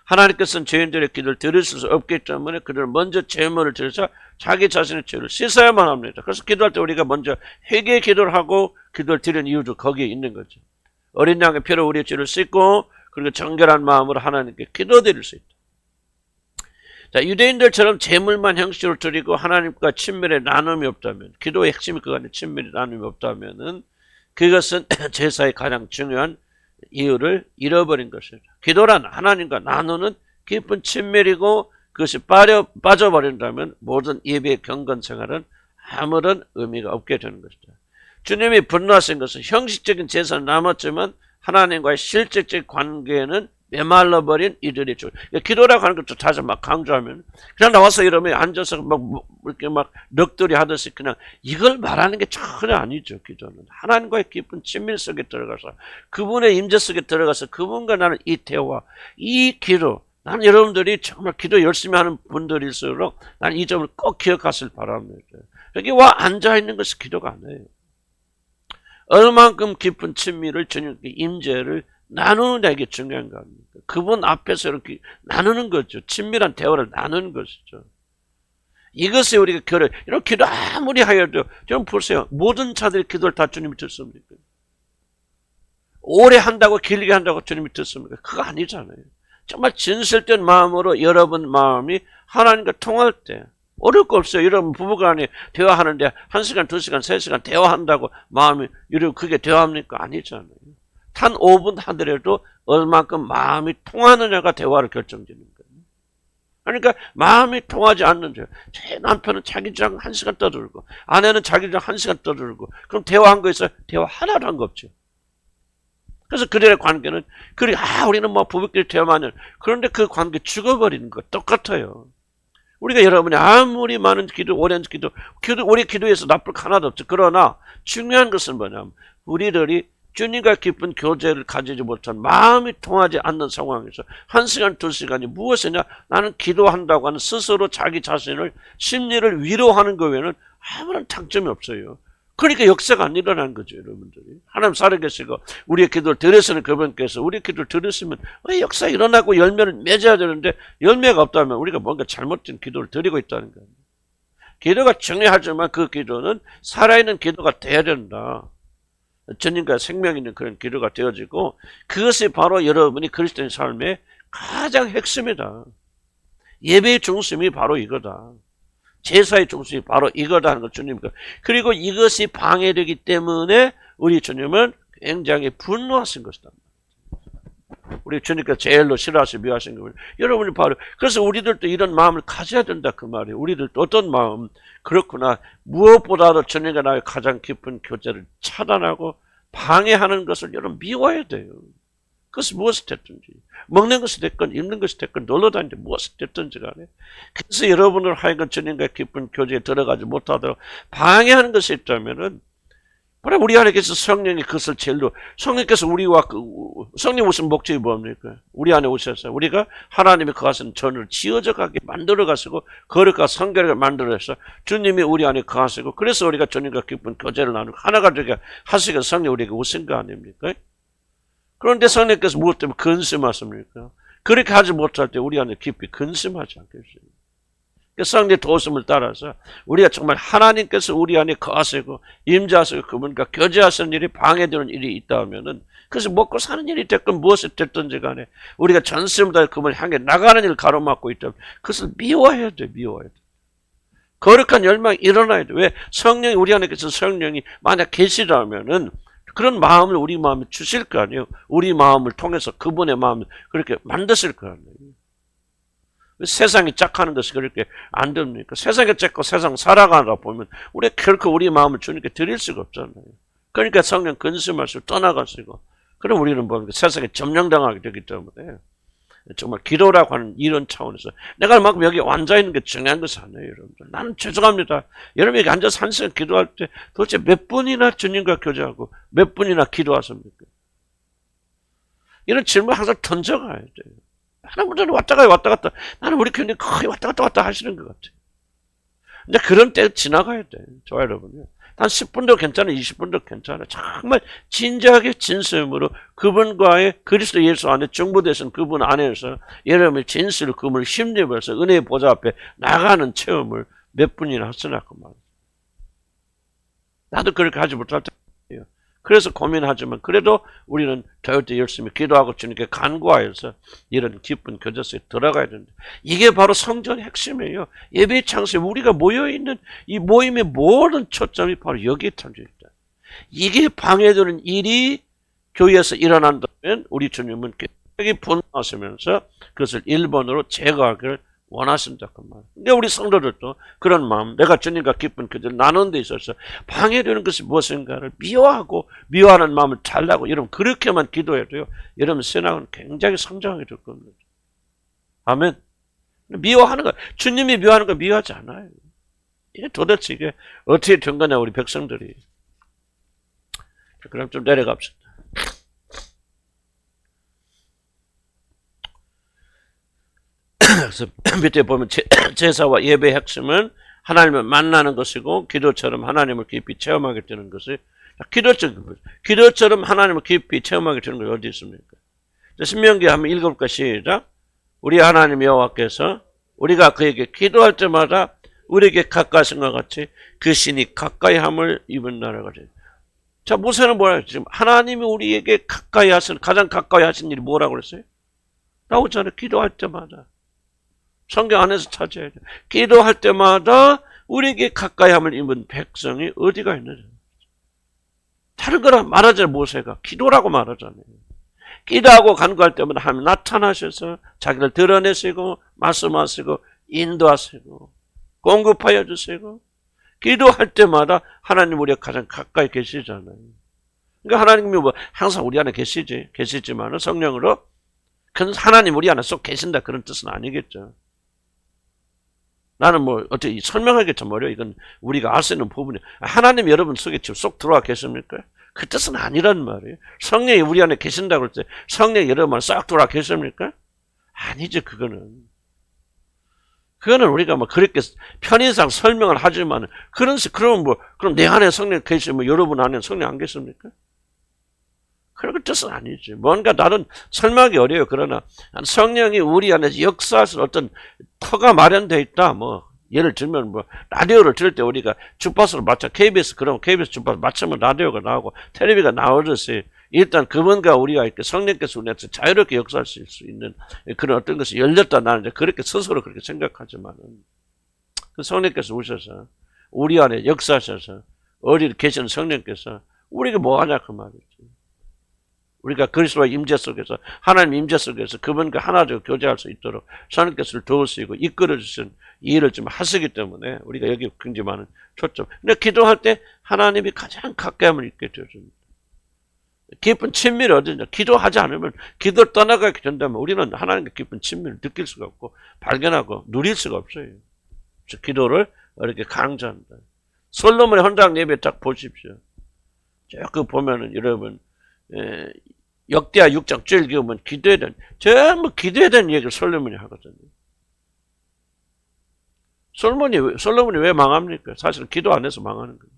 하나님께서는 죄인들의 기도를 들으실 수 없기 때문에 그들은 먼저 제물을 드려서 자기 자신의 죄를 씻어야만 합니다. 그래서 기도할 때 우리가 먼저 회개 기도를 하고 기도를 드리는 이유도 거기에 있는 거죠. 어린 양의 피로 우리의 죄를 씻고 그리고 정결한 마음으로 하나님께 기도드릴 수 있다. 자, 유대인들처럼 제물만 형식으로 드리고 하나님과 친밀의 나눔이 없다면, 기도의 핵심이 그 안에 친밀의 나눔이 없다면은 그것은 제사의 가장 중요한 이유를 잃어버린 것이다. 기도란 하나님과 나누는 깊은 친밀이고 그것이 빠져버린다면 모든 예배의 경건 생활은 아무런 의미가 없게 되는 것이다. 주님이 분노하신 것은 형식적인 제사는 남았지만 하나님과의 실질적 관계는 메말라버린 이들의 주. 기도라고 하는 것도 다시 막 강조하면 그냥 나와서 이러면 앉아서 막 이렇게 막 넋두리 하듯이 그냥 이걸 말하는 게 전혀 아니죠. 기도는 하나님과의 깊은 친밀 속에 들어가서 그분의 임재 속에 들어가서 그분과 나는 이 대화, 이 기도. 나는 여러분들이 정말 기도 열심히 하는 분들일수록 나는 이 점을 꼭 기억하실 바랍니다. 여기 와 앉아있는 것이 기도가 아니에요. 얼만큼 깊은 친밀을 주님께 임재를 나누는 게 중요한 거 아닙니까? 그분 앞에서 이렇게 나누는 거죠. 친밀한 대화를 나누는 것이죠. 이것이 우리가 이런 기도 아무리 하여도 좀 보세요. 모든 자들의 기도를 다 주님이 듣습니까? 오래 한다고 길게 한다고 주님이 듣습니까? 그거 아니잖아요. 정말 진실된 마음으로 여러분 마음이 하나님과 통할 때 어려울 거 없어요. 여러분 부부간에 대화하는데 1시간, 2시간, 3시간 대화한다고 마음이 이러고 그게 대화합니까? 아니잖아요. 단 5분 하더라도 얼만큼 마음이 통하느냐가 대화를 결정짓는 거예요. 그러니까 마음이 통하지 않는 죄. 제 남편은 자기 주장 1시간 떠들고 아내는 자기 주장 1시간 떠들고 그럼 대화한 거 있어요? 대화 하나도 한 거 없죠. 그래서 그들의 관계는 우리는 뭐 부부끼리 대화만 해요. 그런데 그 관계 죽어버리는 거 똑같아요. 우리가 여러분이 아무리 많은 기도, 오랜 기도, 우리 기도에서 나쁠 거 하나도 없죠. 그러나 중요한 것은 뭐냐면 우리들이 주님과 깊은 교제를 가지지 못한 마음이 통하지 않는 상황에서 1시간, 2시간이 무엇이냐? 나는 기도한다고 하는 스스로 자기 자신을 심리를 위로하는 것 외에는 아무런 장점이 없어요. 그러니까 역사가 안 일어난 거죠, 여러분들이. 하나님 살아계시고 우리의 기도를 들으시는 그분께서 우리의 기도를 들으시면 역사 일어나고 열매를 맺어야 되는데 열매가 없다면 우리가 뭔가 잘못된 기도를 드리고 있다는 거예요. 기도가 중요하지만 그 기도는 살아있는 기도가 돼야 된다. 주님과 생명 있는 그런 기도가 되어지고 그것이 바로 여러분이 그리스도인 삶의 가장 핵심이다. 예배의 중심이 바로 이거다. 제사의 중심이 바로 이거다 하는 걸 주님과. 그리고 이것이 방해되기 때문에 우리 주님은 굉장히 분노하신 것이다. 우리 주님께서 제일로 싫어하시고 미워하신 거예요. 여러분이 바로 그래서 우리들도 이런 마음을 가져야 된다 그 말이에요. 우리들도 어떤 마음 그렇구나. 무엇보다도 주님과 나의 가장 깊은 교제를 차단하고 방해하는 것을 여러분 미워해야 돼요. 그것이 무엇이 됐든지 먹는 것이 됐건 입는 것이 됐건 놀러 다니는데 무엇이 됐든지 간에 그래서 여러분을 하여금 주님과 깊은 교제에 들어가지 못하도록 방해하는 것이 있다면은 바로 우리 안에 계신 성령이 그것을 제일로 성령께서 우리와 성령 오신 목적이 뭡니까? 우리 안에 오셔서 우리가 하나님의 거하시는 전을 지어져 가게 만들어 가시고 거룩과 성결하게 만들어서 주님이 우리 안에 거하시고 그래서 우리가 주님과 깊은 교제를 나누고 하나가 되게 하시고 성령 우리에게 오신 거 아닙니까? 그런데 성령께서 무엇 때문에 근심하십니까? 그렇게 하지 못할 때 우리 안에 깊이 근심하지 않겠어요? 성령의 도우심을 따라서 우리가 정말 하나님께서 우리 안에 거하시고 임재하시고 그분과 교제하시는 일이 방해되는 일이 있다면은 그래서 먹고 사는 일이 됐건 무엇이 됐든지 간에 우리가 전심을 다해 그분을 향해 나가는 일을 가로막고 있다면 그것을 미워해야 돼. 미워해야 돼. 거룩한 열망이 일어나야 돼. 왜? 성령이 우리 안에 계신 성령이 만약 계시다면은 그런 마음을 우리 마음에 주실 거 아니에요. 우리 마음을 통해서 그분의 마음을 그렇게 만드실 거 아니에요. 세상이 짝하는 것이 그렇게 안 됩니까? 세상에 짝고 세상 살아가다 보면 우리 결코 우리 마음을 주님께 드릴 수가 없잖아요. 그러니까 성령 근심하시고 떠나가시고 그럼 우리는 뭡니까? 세상에 점령당하게 되기 때문에 정말 기도라고 하는 이런 차원에서 내가 막 여기 앉아 있는 게 중요한 것이 아니에요, 여러분들. 나는 죄송합니다. 여러분 여기 앉아서 한 시간 기도할 때 도대체 몇 분이나 주님과 교제하고 몇 분이나 기도하십니까? 이런 질문 항상 던져가야 돼요. 하나님은 왔다 갔다. 나는 우리 교회님 거의 왔다 갔다 하시는 것 같아요. 근데 그런 때 지나가야 돼요. 저와 여러분요. 한 10분도 괜찮아, 20분도 괜찮아. 정말 진지하게 진심으로 그분과의 그리스도 예수 안에 중보되신 그분 안에서 여러분의 진실을 그분을 힘입어서 은혜의 보좌 앞에 나가는 체험을 몇 분이나 하시나 그 말이에요. 나도 그렇게 하지 못할 때예요. 그래서 고민하지만 그래도 우리는 더울 때 열심히 기도하고 주님께 간구하여서 이런 기쁜 교제 속에 들어가야 되는데 이게 바로 성전의 핵심이에요. 예배 창세 우리가 모여있는 이 모임의 모든 초점이 바로 여기에 담겨 있다. 이게 방해되는 일이 교회에서 일어난다면 우리 주님은 굉장히 분노하시면서 그것을 1번으로 제거하기를 원하신다 그 말. 근데 우리 성도들도 그런 마음, 내가 주님과 기쁜 교제를 나누는 데 있어서 방해되는 것이 무엇인가를 미워하는 마음을 달라고 여러분 그렇게만 기도해도요. 여러분 신앙은 굉장히 성장하게 될 겁니다. 아멘. 미워하는 거, 주님이 미워하는 거 미워하지 않아요. 이게 도대체 이게 어떻게 된 거냐 우리 백성들이. 그럼 좀 내려갑시다. 그래서 밑에 보면 제사와 예배의 핵심은 하나님을 만나는 것이고 기도처럼 하나님을 깊이 체험하게 되는 것이 기도처럼 하나님을 깊이 체험하게 되는 것이 어디 있습니까? 신명기 한번 읽어볼까 시작. 우리 하나님 여호와께서 우리가 그에게 기도할 때마다 우리에게 가까이신 것 같이 그 신이 가까이함을 입은 나라가 돼. 자 모세는 뭐라 지금 하나님이 우리에게 가장 가까이 하신 일이 뭐라고 그랬어요? 나오잖아요. 기도할 때마다. 성경 안에서 찾아야 돼. 기도할 때마다 우리에게 가까이함을 입은 백성이 어디가 있느냐. 다른 거라 말하잖아요. 모세가. 기도라고 말하잖아요. 기도하고 간구할 때마다 하나님 나타나셔서 자기를 드러내시고 말씀하시고 인도하시고 공급하여 주시고 기도할 때마다 하나님 우리가 가장 가까이 계시잖아요. 그러니까 하나님이 뭐 항상 우리 안에 계시지만 성령으로 하나님 우리 안에 쏙 계신다 그런 뜻은 아니겠죠. 나는 뭐 어떻게 설명하기 좀 어려워. 이건 우리가 알 수 있는 부분이에요. 하나님 여러분 속에 지금 쏙 들어와 계십니까? 그 뜻은 아니란 말이에요. 성령이 우리 안에 계신다고 할 때 성령이 여러분 안에 싹 들어와 계십니까? 아니죠. 그거는 우리가 뭐 그렇게 편의상 설명을 하지만 그럼 내 안에 성령 계시면 여러분 안에 성령 안 계십니까? 그런 뜻은 아니지. 뭔가 나는 설명하기 어려워요. 그러나 성령이 우리 안에서 역사할 어떤 터가 마련되어 있다. 뭐 예를 들면 뭐 라디오를 들을 때 우리가 주파수를 맞춰 KBS 그러면 KBS 주파수 맞추면 라디오가 나오고 텔레비가 나오듯이 일단 그분과 우리가 이렇게 성령께서 우리한테 자유롭게 역사하실 수 있는 그런 어떤 것이 열렸다. 나는 이제 그렇게 스스로 그렇게 생각하지만은 그 성령께서 오셔서 우리 안에 역사하셔서 어디 계시는 성령께서 우리가 뭐 하냐 그 말이지. 우리가 그리스도의 임재 속에서 하나님 임재 속에서 그분과 하나로 교제할 수 있도록 성령께서 도우시고 이끌어 주신 일을 좀 하시기 때문에 우리가 여기 굉장히 많은 초점. 근데 기도할 때 하나님이 가장 가까이함을 있게 되어줍니다. 깊은 친밀이 어디냐? 기도하지 않으면 기도를 떠나가게 된다면 우리는 하나님과 깊은 친밀을 느낄 수가 없고 발견하고 누릴 수가 없어요. 기도를 이렇게 강조한다. 솔로몬의 헌장 예배 딱 보십시오. 그 보면은 여러분 역대하 6장 쭉 읽으면 전부 기도에 대한 얘기를 솔로몬이 하거든요. 솔로몬이 왜 망합니까? 사실은 기도 안 해서 망하는 거예요.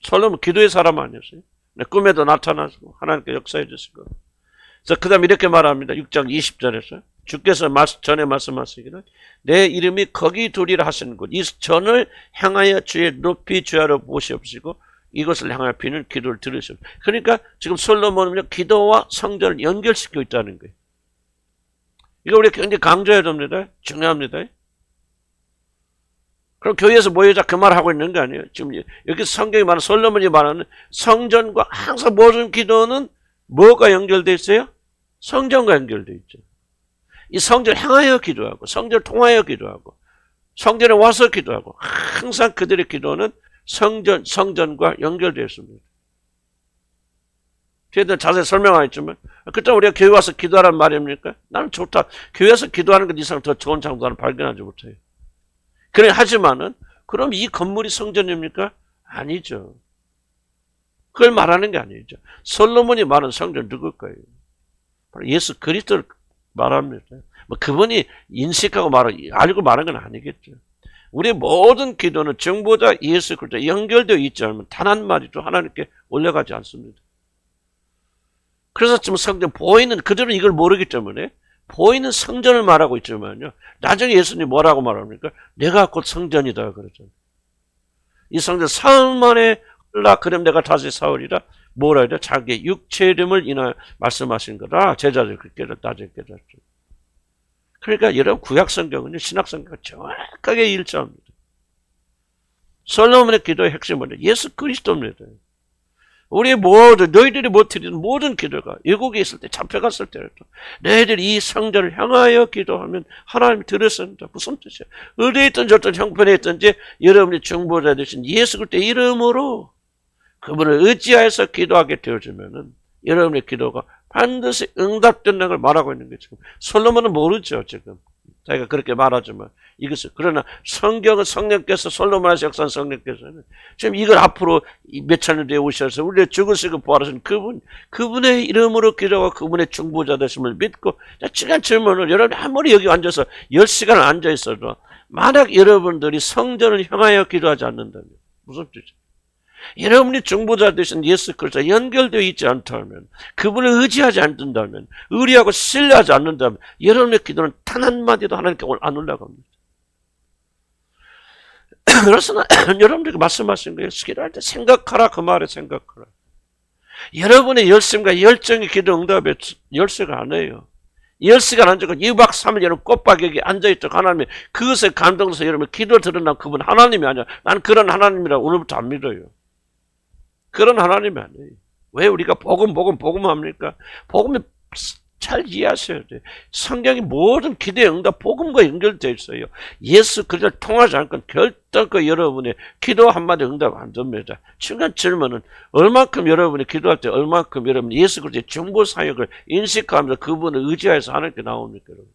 솔로몬 기도의 사람 아니었어요? 꿈에도 나타나시고 하나님께 역사해 주시고. 그래서 그 다음 이렇게 말합니다. 6장 20절에서 주께서 전에 말씀하시기를 내 이름이 거기 두리라 하시는 곳 이 전을 향하여 주의 높이 주하러 보시옵시고 이것을 향하여 비는 기도를 들으시옵시고. 그러니까 지금 솔로몬은 기도와 성전을 연결시키고 있다는 거예요. 이거 우리 굉장히 강조해야 됩니다. 중요합니다. 그럼 교회에서 모여자 그 말 하고 있는 거 아니에요? 지금 여기 성경이 말하는 솔로몬이 말하는 성전과 항상 모든 기도는 뭐가 연결되어 있어요? 성전과 연결되어 있죠. 이 성전을 향하여 기도하고 성전을 통하여 기도하고 성전에 와서 기도하고 항상 그들의 기도는 성전과 연결되어 있습니다. 뒤에도 자세히 설명하겠지만, 그때 우리가 교회 와서 기도하라는 말입니까? 나는 좋다. 교회 와서 기도하는 것 이상 더 좋은 장소는 발견하지 못해요. 그래, 하지만은, 그럼 이 건물이 성전입니까? 아니죠. 그걸 말하는 게 아니죠. 솔로몬이 말한 성전 누굴까요? 바로 예수 그리스도를 말합니다. 뭐 그분이 인식하고 알고 말한 건 아니겠죠. 우리 모든 기도는 정보자 예수 그리스도 연결되어 있지 않으면 단 한마디도 하나님께 올려가지 않습니다. 그래서 지금 성전 보이는, 그들은 이걸 모르기 때문에 보이는 성전을 말하고 있지만요. 나중에 예수님이 뭐라고 말합니까? 내가 곧 성전이다 그러잖아요. 이 성전 사흘 만에 흘라 그럼 내가 다시 사오리라. 뭐라 해야 돼? 자기의 육체 이름을 인하여 말씀하신 거라. 제자들 그렇게 나중에 깨닫죠. 그러니까 여러분 구약 성경은요. 신약 성경과 정확하게 일치합니다. 솔로몬의 기도의 핵심은 예수 그리스도입니다. 우리 모든 너희들이 못 드리는 모든 기도가 외국에 있을 때 잡혀갔을 때라도 너희들이 이 성전을 향하여 기도하면 하나님이 들으신다. 무슨 뜻이야? 어디에 있든지 어떤 형편에 있든지 여러분이 중보자 되신 예수 그리스도의 이름으로 그분을 의지하여서 기도하게 되어지면은 여러분의 기도가 반드시 응답된다는 걸 말하고 있는 거죠. 솔로몬은 모르죠, 지금. 자기가 그렇게 말하지만 이것을. 그러나 성경은 성령께서 솔로몬의 역사한 성령께서는 지금 이걸 앞으로 몇천 년 뒤에 오셔서 우리의 죽으시고 부활하신 그분의 이름으로 기도하고 그분의 중보자 되심을 믿고 지난 질문을 여러분이 아무리 여기 앉아서 10시간을 앉아 있어도 만약 여러분들이 성전을 향하여 기도하지 않는다면 무슨 뜻이죠? 여러분이 중보자 되신 예수 그리스도와 연결되어 있지 않다면, 그분을 의지하지 않는다면, 의리하고 신뢰하지 않는다면 여러분의 기도는 단 한마디도 하나님께 안 올라갑니다. 그래서 여러분들이 말씀하신 거예요. 기도할 때 생각하라, 그 말에 생각하라. 여러분의 열심과 열정이 기도 응답에 열쇠가 아니에요. 10시간 앉아서 2박 3일 여러분 꽃박여기 앉아있다고 하나님이 그것에 감동해서 여러분 기도 들으나 그분 하나님이 아니야. 나는 그런 하나님이라 오늘부터 안 믿어요. 그런 하나님이 아니에요. 왜 우리가 복음 합니까? 복음이 잘 이해하셔야 돼요. 성경이 모든 기도의 응답 복음과 연결되어 있어요. 예수 그리스도를 통하지 않고는 결단코 여러분의 기도 한마디 응답 안 됩니다. 중요한 질문은 얼만큼 여러분이 기도할 때 얼만큼 여러분이 예수 그리스도의 중보 사역을 인식하면서 그분을 의지해서 하는 게 나옵니까? 여러분?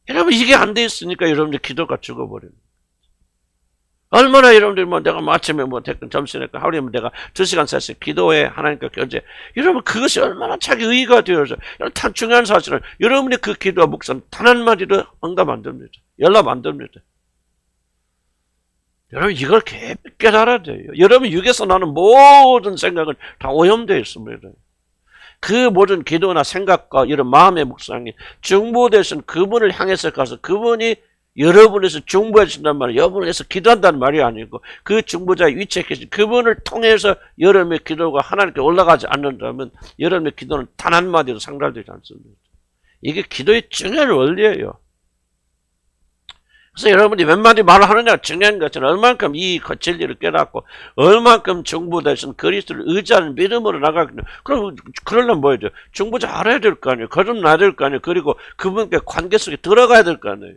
여러분 이게 안 돼 있으니까 여러분들 기도가 죽어버립니다. 얼마나 여러분들이 내가 아침에 됐건 점심에 됐건 하루에 내가 2시간 3시간 기도해 하나님과 교제. 여러분 그것이 얼마나 자기 의의가 되어서 여러분 중요한 사실은 여러분의 그 기도와 묵상 단 한마디도 응답 안 됩니다. 연락 안 됩니다. 여러분 이걸 깊이 깨달아야 돼요. 여러분 육에서 나는 모든 생각은 다 오염되어 있습니다. 그 모든 기도나 생각과 이런 마음의 묵상이 중보되신 그분을 향해서 가서 그분이 여러분에서 중보해 주신단 말이에요. 여러분에서 기도한다는 말이 아니고 그 중보자의 위치에 계신 그분을 통해서 여러분의 기도가 하나님께 올라가지 않는다면 여러분의 기도는 단 한마디도 상달되지 않습니다. 이게 기도의 중요한 원리예요. 그래서 여러분이 몇 마디 말을 하느냐가 중요한 것은 얼만큼 이 진리를 깨닫고 얼만큼 중보되신 그리스도를 의지하는 믿음으로 나가겠냐. 그럼 그러려면 뭐예요? 중보자 알아야 될 거 아니에요. 거듭나야 될 거 아니에요. 그리고 그분께 관계 속에 들어가야 될 거 아니에요.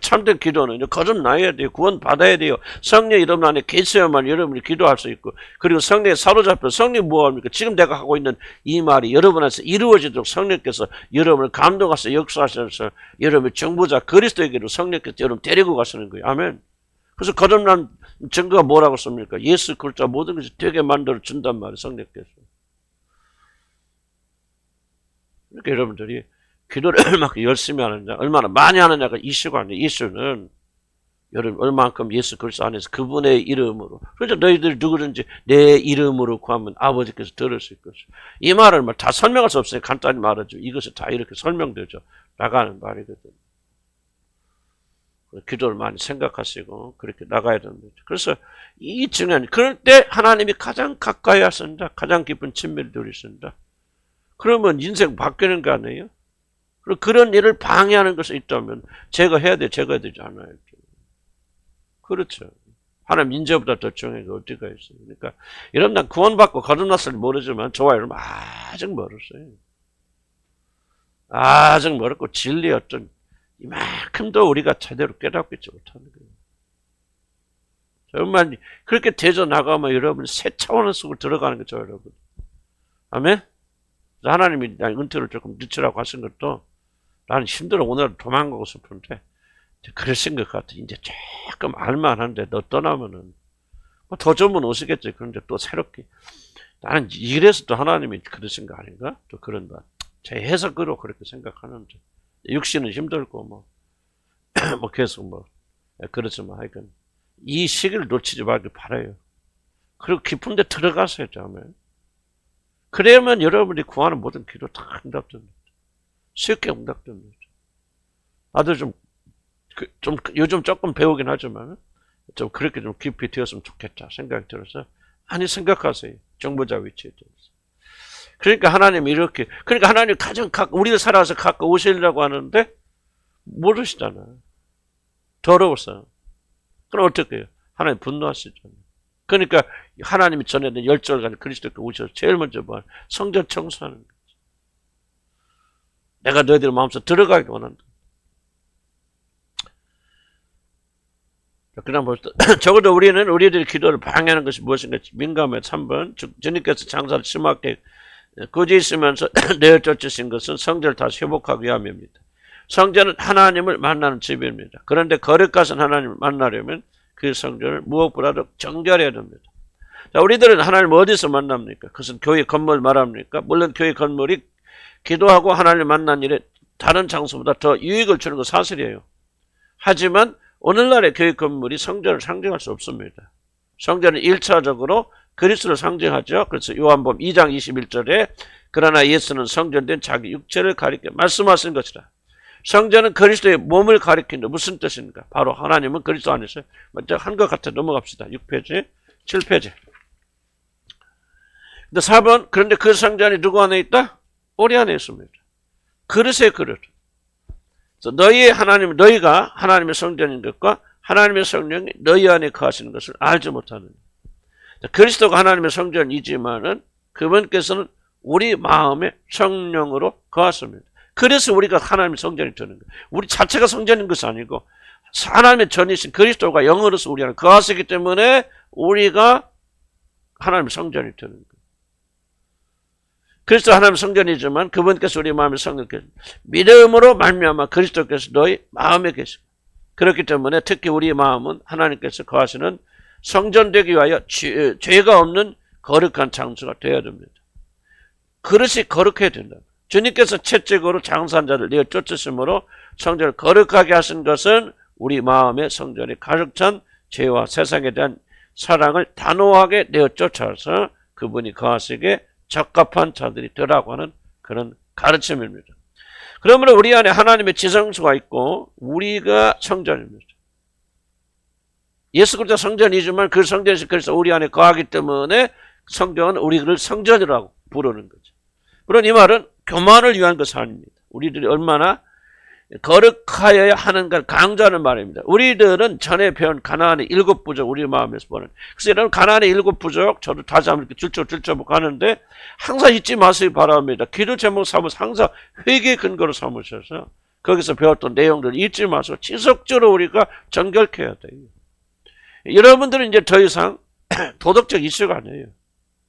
참된 기도는 거듭나야 돼요. 구원 받아야 돼요. 성령 이름 안에 계셔야만 여러분이 기도할 수 있고, 그리고 성령에 사로잡혀 성령 뭐합니까? 지금 내가 하고 있는 이 말이 여러분 안에서 이루어지도록 성령께서 여러분을 감동하셔서 역사하셔서 여러분의 정보자 그리스도에게로 성령께서 여러분 데리고 가시는 거예요. 아멘. 그래서 거듭난 증거가 뭐라고 씁니까? 예수 그리스도가 모든 것을 되게 만들어 준단 말이에요. 성령께서. 그러니까 여러분들이 기도를 얼마큼 열심히 하느냐, 얼마나 많이 하느냐가 이슈가 아니에요. 이슈는 여러분 얼만큼 예수 그리스도 안에서 그분의 이름으로. 그래서 너희들이 누구든지 내 이름으로 구하면 아버지께서 들으실 것이고. 이 말을 다 설명할 수 없어요. 간단히 말하죠. 이것이 다 이렇게 설명되죠. 나가는 말이거든요. 기도를 많이 생각하시고 그렇게 나가야 됩니다. 그래서 이 중요한, 그럴 때 하나님이 가장 가까이 하신다. 가장 깊은 친밀을 누리신다. 그러면 인생 바뀌는 거 아니에요? 그리고 그런 일을 방해하는 것이 있다면 제거해야 되지 않아요. 그렇죠. 하나님 인재보다 더 중요한 게 어디가 있어요. 그러니까 여러분 난 구원받고 거듭났을지 모르지만 저와 여러분 아직 멀었어요. 아직 멀었고 진리의 어떤 이만큼도 우리가 제대로 깨닫고 있지 못하는 거예요. 정말 그렇게 대져 나가면 여러분 새 차원의 속으로 들어가는 거죠, 여러분. 아멘? 하나님이 나 은퇴를 조금 늦추라고 하신 것도 나는 힘들어. 오늘 도망가고 싶은데 그러신 것 같아. 이제 조금 알만한데 너 떠나면은 더 좋은 분 오시겠지. 그런데 또 새롭게 나는 이래서 또 하나님이 그러신 거 아닌가? 또 그런 거. 제 해석으로 그렇게 생각하는데 육신은 힘들고 뭐 계속 그렇지만 하여간 이 시기를 놓치지 말길 바라요. 그리고 깊은 데 들어가서요. 아멘. 그래야만 여러분이 구하는 모든 기도 다 응답됩니다. 쉽게 응답됩니다. 나도 좀 요즘 조금 배우긴 하지만 좀 그렇게 좀 깊이 되었으면 좋겠다 생각이 들어서 많이 생각하세요. 정보자 위치에 대해서. 그러니까 하나님 이렇게, 그러니까 하나님 가장 우리가 살아서 가까이 오시려고 하는데 모르시잖아. 더러워서. 그럼 어떻게 해요? 하나님 분노하시잖아요. 그러니까 하나님이 전에는 10절간 그리스도께 오셔서 제일 먼저 성전 청소하는 거지. 내가 너희들 마음속에 들어가기 원한다. 그다음 적어도 우리들의 기도를 방해하는 것이 무엇인가 민감해. 3번 주님께서 장사를 심하게 굳이 있으면서 내어쫓으신 것은 성전을 다시 회복하기 위함입니다. 성전은 하나님을 만나는 집입니다. 그런데 거룩하신 하나님을 만나려면 그 성전을 무엇보다도 정결해야 됩니다. 자, 우리들은 하나님을 어디서 만납니까? 그것은 교회 건물 말합니까? 물론 교회 건물이 기도하고 하나님을 만난 일에 다른 장소보다 더 유익을 주는 건 사실이에요. 하지만 오늘날의 교회 건물이 성전을 상징할 수 없습니다. 성전은 1차적으로 그리스도를 상징하죠. 그래서 요한복음 2장 21절에 그러나 예수는 성전된 자기 육체를 가리켜 말씀하신 것이라. 성전은 그리스도의 몸을 가리킨다. 무슨 뜻입니까? 바로 하나님은 그리스도 안에서 먼저 한 것 같아. 넘어갑시다. 6페이지, 7페이지. 근데 4번 그런데 그 성전이 누구 안에 있다? 우리 안에 있습니다. 그릇의 그릇. 너희가 하나님의 성전인 것과 하나님의 성령이 너희 안에 거하시는 것을 알지 못하는. 그리스도가 하나님의 성전이지만은 그분께서는 우리 마음에 성령으로 거하십니다. 그래서 우리가 하나님의 성전이 되는 거예요. 우리 자체가 성전인 것이 아니고 하나님의 전이신 그리스도가 영으로서 우리 안에 거하시기 때문에 우리가 하나님의 성전이 되는 거예요. 그리스도 하나님의 성전이지만 그분께서 우리 마음에 성전이 믿음으로 말미암아 그리스도께서 너희 마음에 계시고 그렇기 때문에 특히 우리 마음은 하나님께서 거하시는 성전되기 위하여 죄가 없는 거룩한 장소가 되어야 됩니다. 그릇이 거룩해야 된다. 주님께서 채찍으로 장사한 자를 내어 쫓으심으로 성전을 거룩하게 하신 것은 우리 마음의 성전이 가득 찬 죄와 세상에 대한 사랑을 단호하게 내어 쫓아서 그분이 거하시게 적합한 자들이 되라고 하는 그런 가르침입니다. 그러므로 우리 안에 하나님의 지성소가 있고 우리가 성전입니다. 예수 그리스도 성전이지만 그 성전이 그래서 우리 안에 거하기 때문에 성경은 우리를 성전이라고 부르는 거죠. 물론 이 말은 교만을 위한 것이 아닙니다. 우리들이 얼마나 거룩하여야 하는가를 강조하는 말입니다. 우리들은 전에 배운 가나안의 7부족 우리 마음에서 보는. 그래서 여러분 가나안의 7부족 저도 다시 한번 이렇게 줄줄줄줄 가는데 항상 잊지 마시기 바랍니다. 기도 제목 삼으셔서 항상 회개의 근거로 삼으셔서 거기서 배웠던 내용들을 잊지 마시고 지속적으로 우리가 정결케 해야 돼요. 여러분들은 이제 더 이상 도덕적 이슈가 아니에요.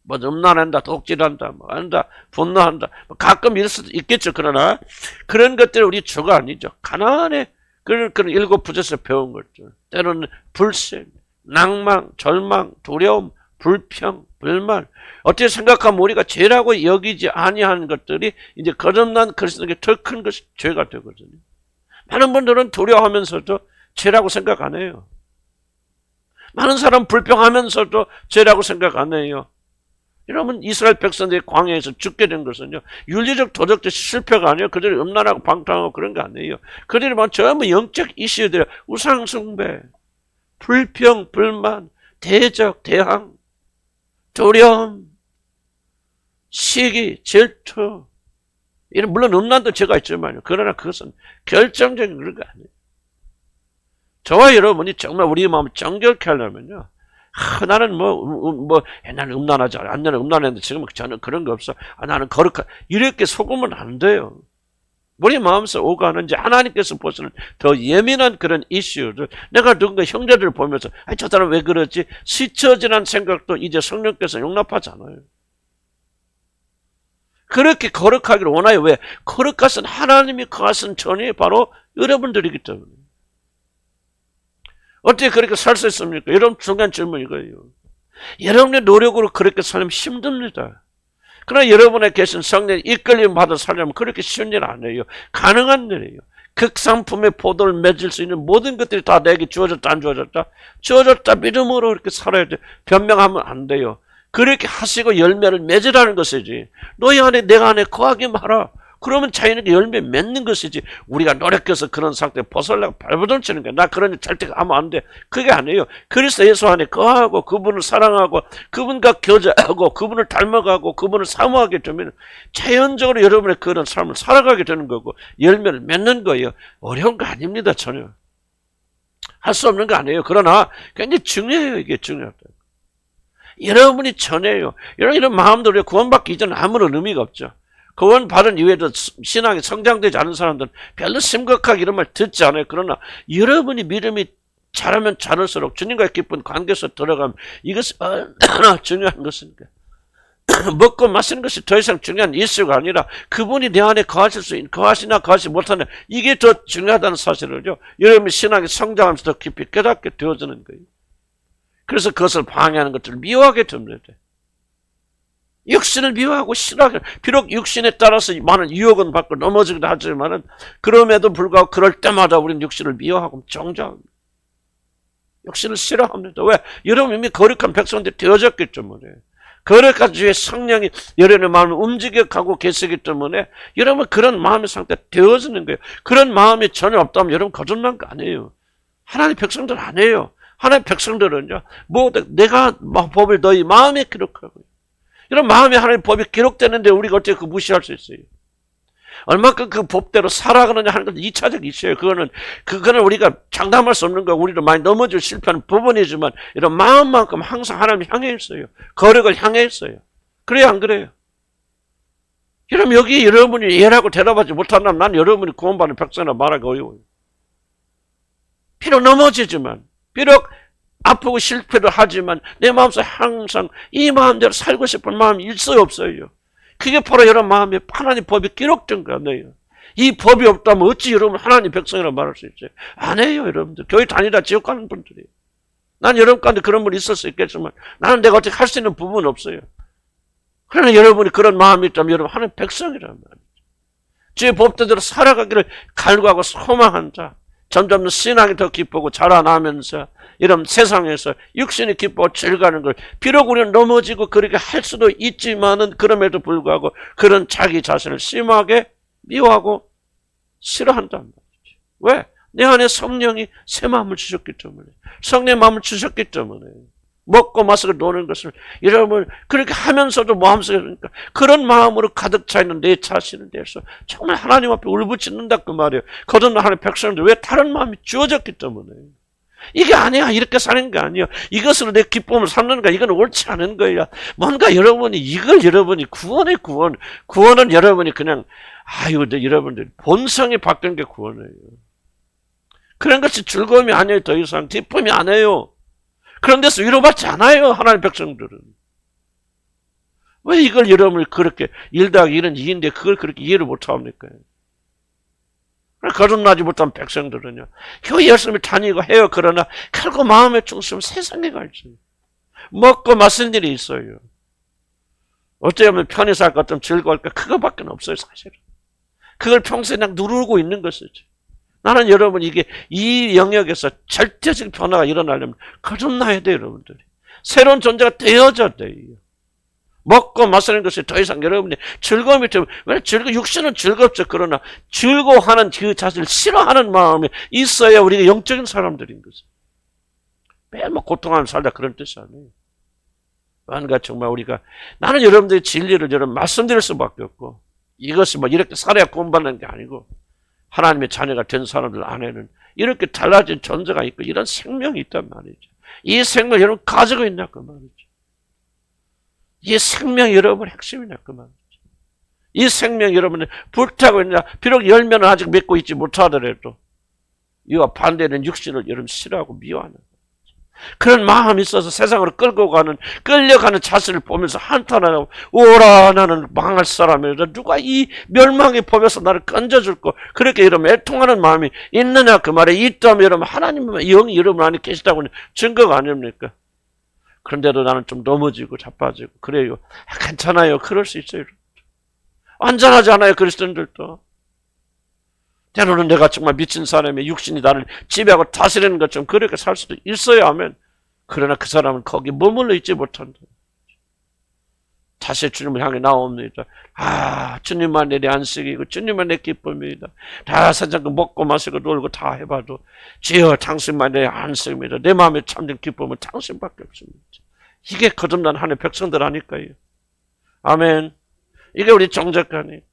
뭐 음란한다, 독질한다, 뭐 한다, 분노한다. 가끔 이럴 수도 있겠죠. 그러나 그런 것들은 우리 주가 아니죠. 가나안의 그런 7부족에서 배운 것들. 때로는 불신, 낭망, 절망, 두려움, 불평, 불만. 어떻게 생각하면 우리가 죄라고 여기지 아니하는 것들이 이제 거듭난 그리스도에게 더 큰 것이 죄가 되거든요. 많은 분들은 두려워하면서도 죄라고 생각 안 해요. 많은 사람 불평하면서도 죄라고 생각 안 해요. 여러분 이스라엘 백성들이 광야에서 죽게 된 것은요 윤리적 도덕적 실패가 아니에요. 그들이 음란하고 방탕하고 그런 게 아니에요. 그들이 전부 영적 이슈들이에요. 우상숭배, 불평, 불만, 대적, 대항, 두려움, 시기, 질투. 이런 물론 음란도 죄가 있지만요. 그러나 그것은 결정적인 그런 거 아니에요. 저와 여러분이 정말 우리 마음을 정결케 하려면요. 나는 나는 음란하지 않아. 나는 음란했는데 지금 저는 그런 거 없어. 나는 거룩한. 이렇게 속으면 안 돼요. 우리 마음속에 오가는지 하나님께서 보시는 더 예민한 그런 이슈를 내가 누군가 형제들을 보면서 저 사람 왜 그러지? 스쳐지는 생각도 이제 성령께서 용납하지 않아요. 그렇게 거룩하기를 원하요. 왜? 거룩하신 하나님이 거하신 전이 바로 여러분들이기 때문에. 어떻게 그렇게 살 수 있습니까? 여러분 중요한 질문 이거예요. 여러분의 노력으로 그렇게 살면 힘듭니다. 그러나 여러분에 계신 성령 이끌림 받아 살려면 그렇게 쉬운 일 아니에요. 가능한 일이에요. 극상품의 포도를 맺을 수 있는 모든 것들이 다 내게 주어졌다 안 주어졌다? 주어졌다. 믿음으로 그렇게 살아야 돼. 변명하면 안 돼요. 그렇게 하시고 열매를 맺으라는 것이지. 너희 안에 내가 안에 거하게 말아. 그러면 자연에게 열매 맺는 것이지. 우리가 노력해서 그런 상태에 벗으려고 발버둥 치는 거야. 나 그런 일 절대 하면 안 돼. 그게 아니에요. 그리스도 예수 안에 거하고 그분을 사랑하고 그분과 교제하고 그분을 닮아가고 그분을 사모하게 되면 자연적으로 여러분의 그런 삶을 살아가게 되는 거고 열매를 맺는 거예요. 어려운 거 아닙니다. 전혀. 할 수 없는 거 아니에요. 그러나 굉장히 중요해요. 이게 중요하다. 여러분이 전해요. 이런 마음대로 구원받기 이전에 아무런 의미가 없죠. 구원 받은 이후에도 신앙이 성장되지 않은 사람들은 별로 심각하게 이런 말 듣지 않아요. 그러나 여러분이 믿음이 자라면 자랄수록 주님과의 깊은 관계에서 들어가면 이것이 얼마나 중요한 것입니까? 먹고 마시는 것이 더 이상 중요한 이슈가 아니라 그분이 내 안에 거하실 수 있는, 거하시나 거하시 못하나 이게 더 중요하다는 사실을요. 여러분이 신앙이 성장하면서 더 깊이 깨닫게 되어지는 거예요. 그래서 그것을 방해하는 것들을 미워하게 됩니다. 육신을 미워하고 싫어하게, 비록 육신에 따라서 많은 유혹은 받고 넘어지기도 하지만은 그럼에도 불구하고 그럴 때마다 우리는 육신을 미워하고 정죄합니다. 육신을 싫어합니다. 왜? 여러분 이미 거룩한 백성들이 되어졌기 때문에. 거룩한 주의 성령이 여러분의 마음을 움직여가고 계시기 때문에 여러분 그런 마음의 상태가 되어지는 거예요. 그런 마음이 전혀 없다면 여러분 거듭난 거 아니에요. 하나님의 백성들 아니에요. 하나님의 백성들은요, 내가 법을 너희 마음에 기록하고, 이런 마음에 하나님의 법이 기록되는데 우리가 어떻게 그 무시할 수 있어요? 얼마큼 그 법대로 살아가느냐 하는 건 2차적 이슈예요. 그거는 우리가 장담할 수 없는 거, 우리도 많이 넘어질 실패하는 부분이지만, 이런 마음만큼 항상 하나님을 향해 있어요. 거룩을 향해 있어요. 그래요, 안 그래요? 그럼 여기 여러분이 예라고 대답하지 못한다면 난 여러분이 구원받는 백성이라 말하기 어려워요. 비록 넘어지지만, 비록 아프고 실패를 하지만 내 마음속에 항상 이 마음대로 살고 싶은 마음이 있어요, 없어요? 그게 바로 여러분 마음에 하나님 법이 기록된 거예요. 이 법이 없다면 어찌 여러분 하나님 백성이라고 말할 수 있어요? 안 해요, 여러분들. 교회 다니다 지옥 가는 분들이에요. 난 여러분 가운데 그런 분이 있을 수 있겠지만 나는 내가 어떻게 할 수 있는 부분은 없어요. 그러나 여러분이 그런 마음이 있다면 여러분 하나님 백성이란 말이죠. 주의 법대로 살아가기를 갈구하고 소망한 자, 점점 신앙이 더 깊고 자라나면서 이런 세상에서 육신이 기뻐 즐거워하는 걸, 비록 우리는 넘어지고 그렇게 할 수도 있지만은 그럼에도 불구하고 그런 자기 자신을 심하게 미워하고 싫어한단 말이지. 왜? 내 안에 성령이 새 마음을 주셨기 때문에, 성령의 마음을 주셨기 때문에. 먹고 마시고 노는 것을 여러분 그렇게 하면서도 마음속에, 그러니까 그런 마음으로 가득 차 있는 내 자신을 대해서 정말 하나님 앞에 울부짖는다 그 말이에요. 거듭난 하나님의 백성들, 왜 다른 마음이 주어졌기 때문에. 이게 아니야, 이렇게 사는 게 아니야, 이것으로 내 기쁨을 삼는가, 이건 옳지 않은 거야. 뭔가 여러분이 이걸 여러분이 구원의 구원은 여러분이 그냥 여러분들 본성이 바뀐 게 구원이에요. 그런 것이 즐거움이 아니에요. 더 이상 기쁨이 아니에요. 그런 데서 위로받지 않아요, 하나님의 백성들은. 왜 이걸 여러분이 그렇게 1 더하기 1은 2인데 그걸 그렇게 이해를 못합니까? 거듭나지 못한 백성들은요, 교회 열심히 다니고 해요. 그러나 결국 마음의 중심은 세상에 가 있어요. 먹고 마시는 일이 있어요. 어쩌면 편히 살 것 같으면 즐거울까? 그거밖에 없어요, 사실은. 그걸 평소에 그냥 누르고 있는 것이지. 나는 여러분 이게 이 영역에서 절대적 변화가 일어나려면 거듭나야 돼요, 여러분들이. 새로운 존재가 되어져야 돼요. 먹고 마시는 것이 더 이상 여러분이 즐거움이 되면, 왜 육신은 즐겁죠. 그러나 즐거워하는 그 자신을 싫어하는 마음이 있어야 우리가 영적인 사람들인 거죠. 매일 고통하면서 살다 그런 뜻이 아니에요. 그러니까 정말 우리가, 나는 여러분들의 진리를 여러분 말씀드릴 수밖에 없고, 이것이 이렇게 살아야 구원받는 게 아니고, 하나님의 자녀가 된 사람들 안에는 이렇게 달라진 존재가 있고 이런 생명이 있단 말이죠. 이 생명 여러분 가지고 있냐 그 말이죠. 이 생명이 여러분 핵심이냐 그 말이죠. 이 생명 여러분이 불타고 있느냐. 비록 열매는 아직 맺고 있지 못하더라도 이와 반대는 육신을 여러분 싫어하고 미워하는 그런 마음이 있어서 세상으로 끌려가는 자신을 보면서 한탄하고 오라 나는 망할 사람이다. 누가 이 멸망의 법에서 나를 건져줄 거. 그렇게 여러분 애통하는 마음이 있느냐 그 말에 있다면 여러분 하나님의 영이 여러분 안에 계시다고 하는 증거가 아닙니까? 그런데도 나는 좀 넘어지고 자빠지고 그래요. 괜찮아요. 그럴 수 있어요. 완전하지 않아요. 그리스도인들도. 때로는 내가 정말 미친 사람의 육신이 나를 지배하고 다스리는 것처럼 그렇게 살 수도 있어야 하면 그러나 그 사람은 거기 머물러 있지 못한다. 다시 주님을 향해 나옵니다. 주님만 내 안식이고 주님만 내 기쁨이다. 다 세상 먹고 마시고 놀고 다 해봐도 주여 당신만 내 안식입니다. 내 마음에 참된 기쁨은 당신밖에 없습니다. 이게 거듭난 하나님의 백성들 아닐까요? 아멘. 이게 우리 정직하니까.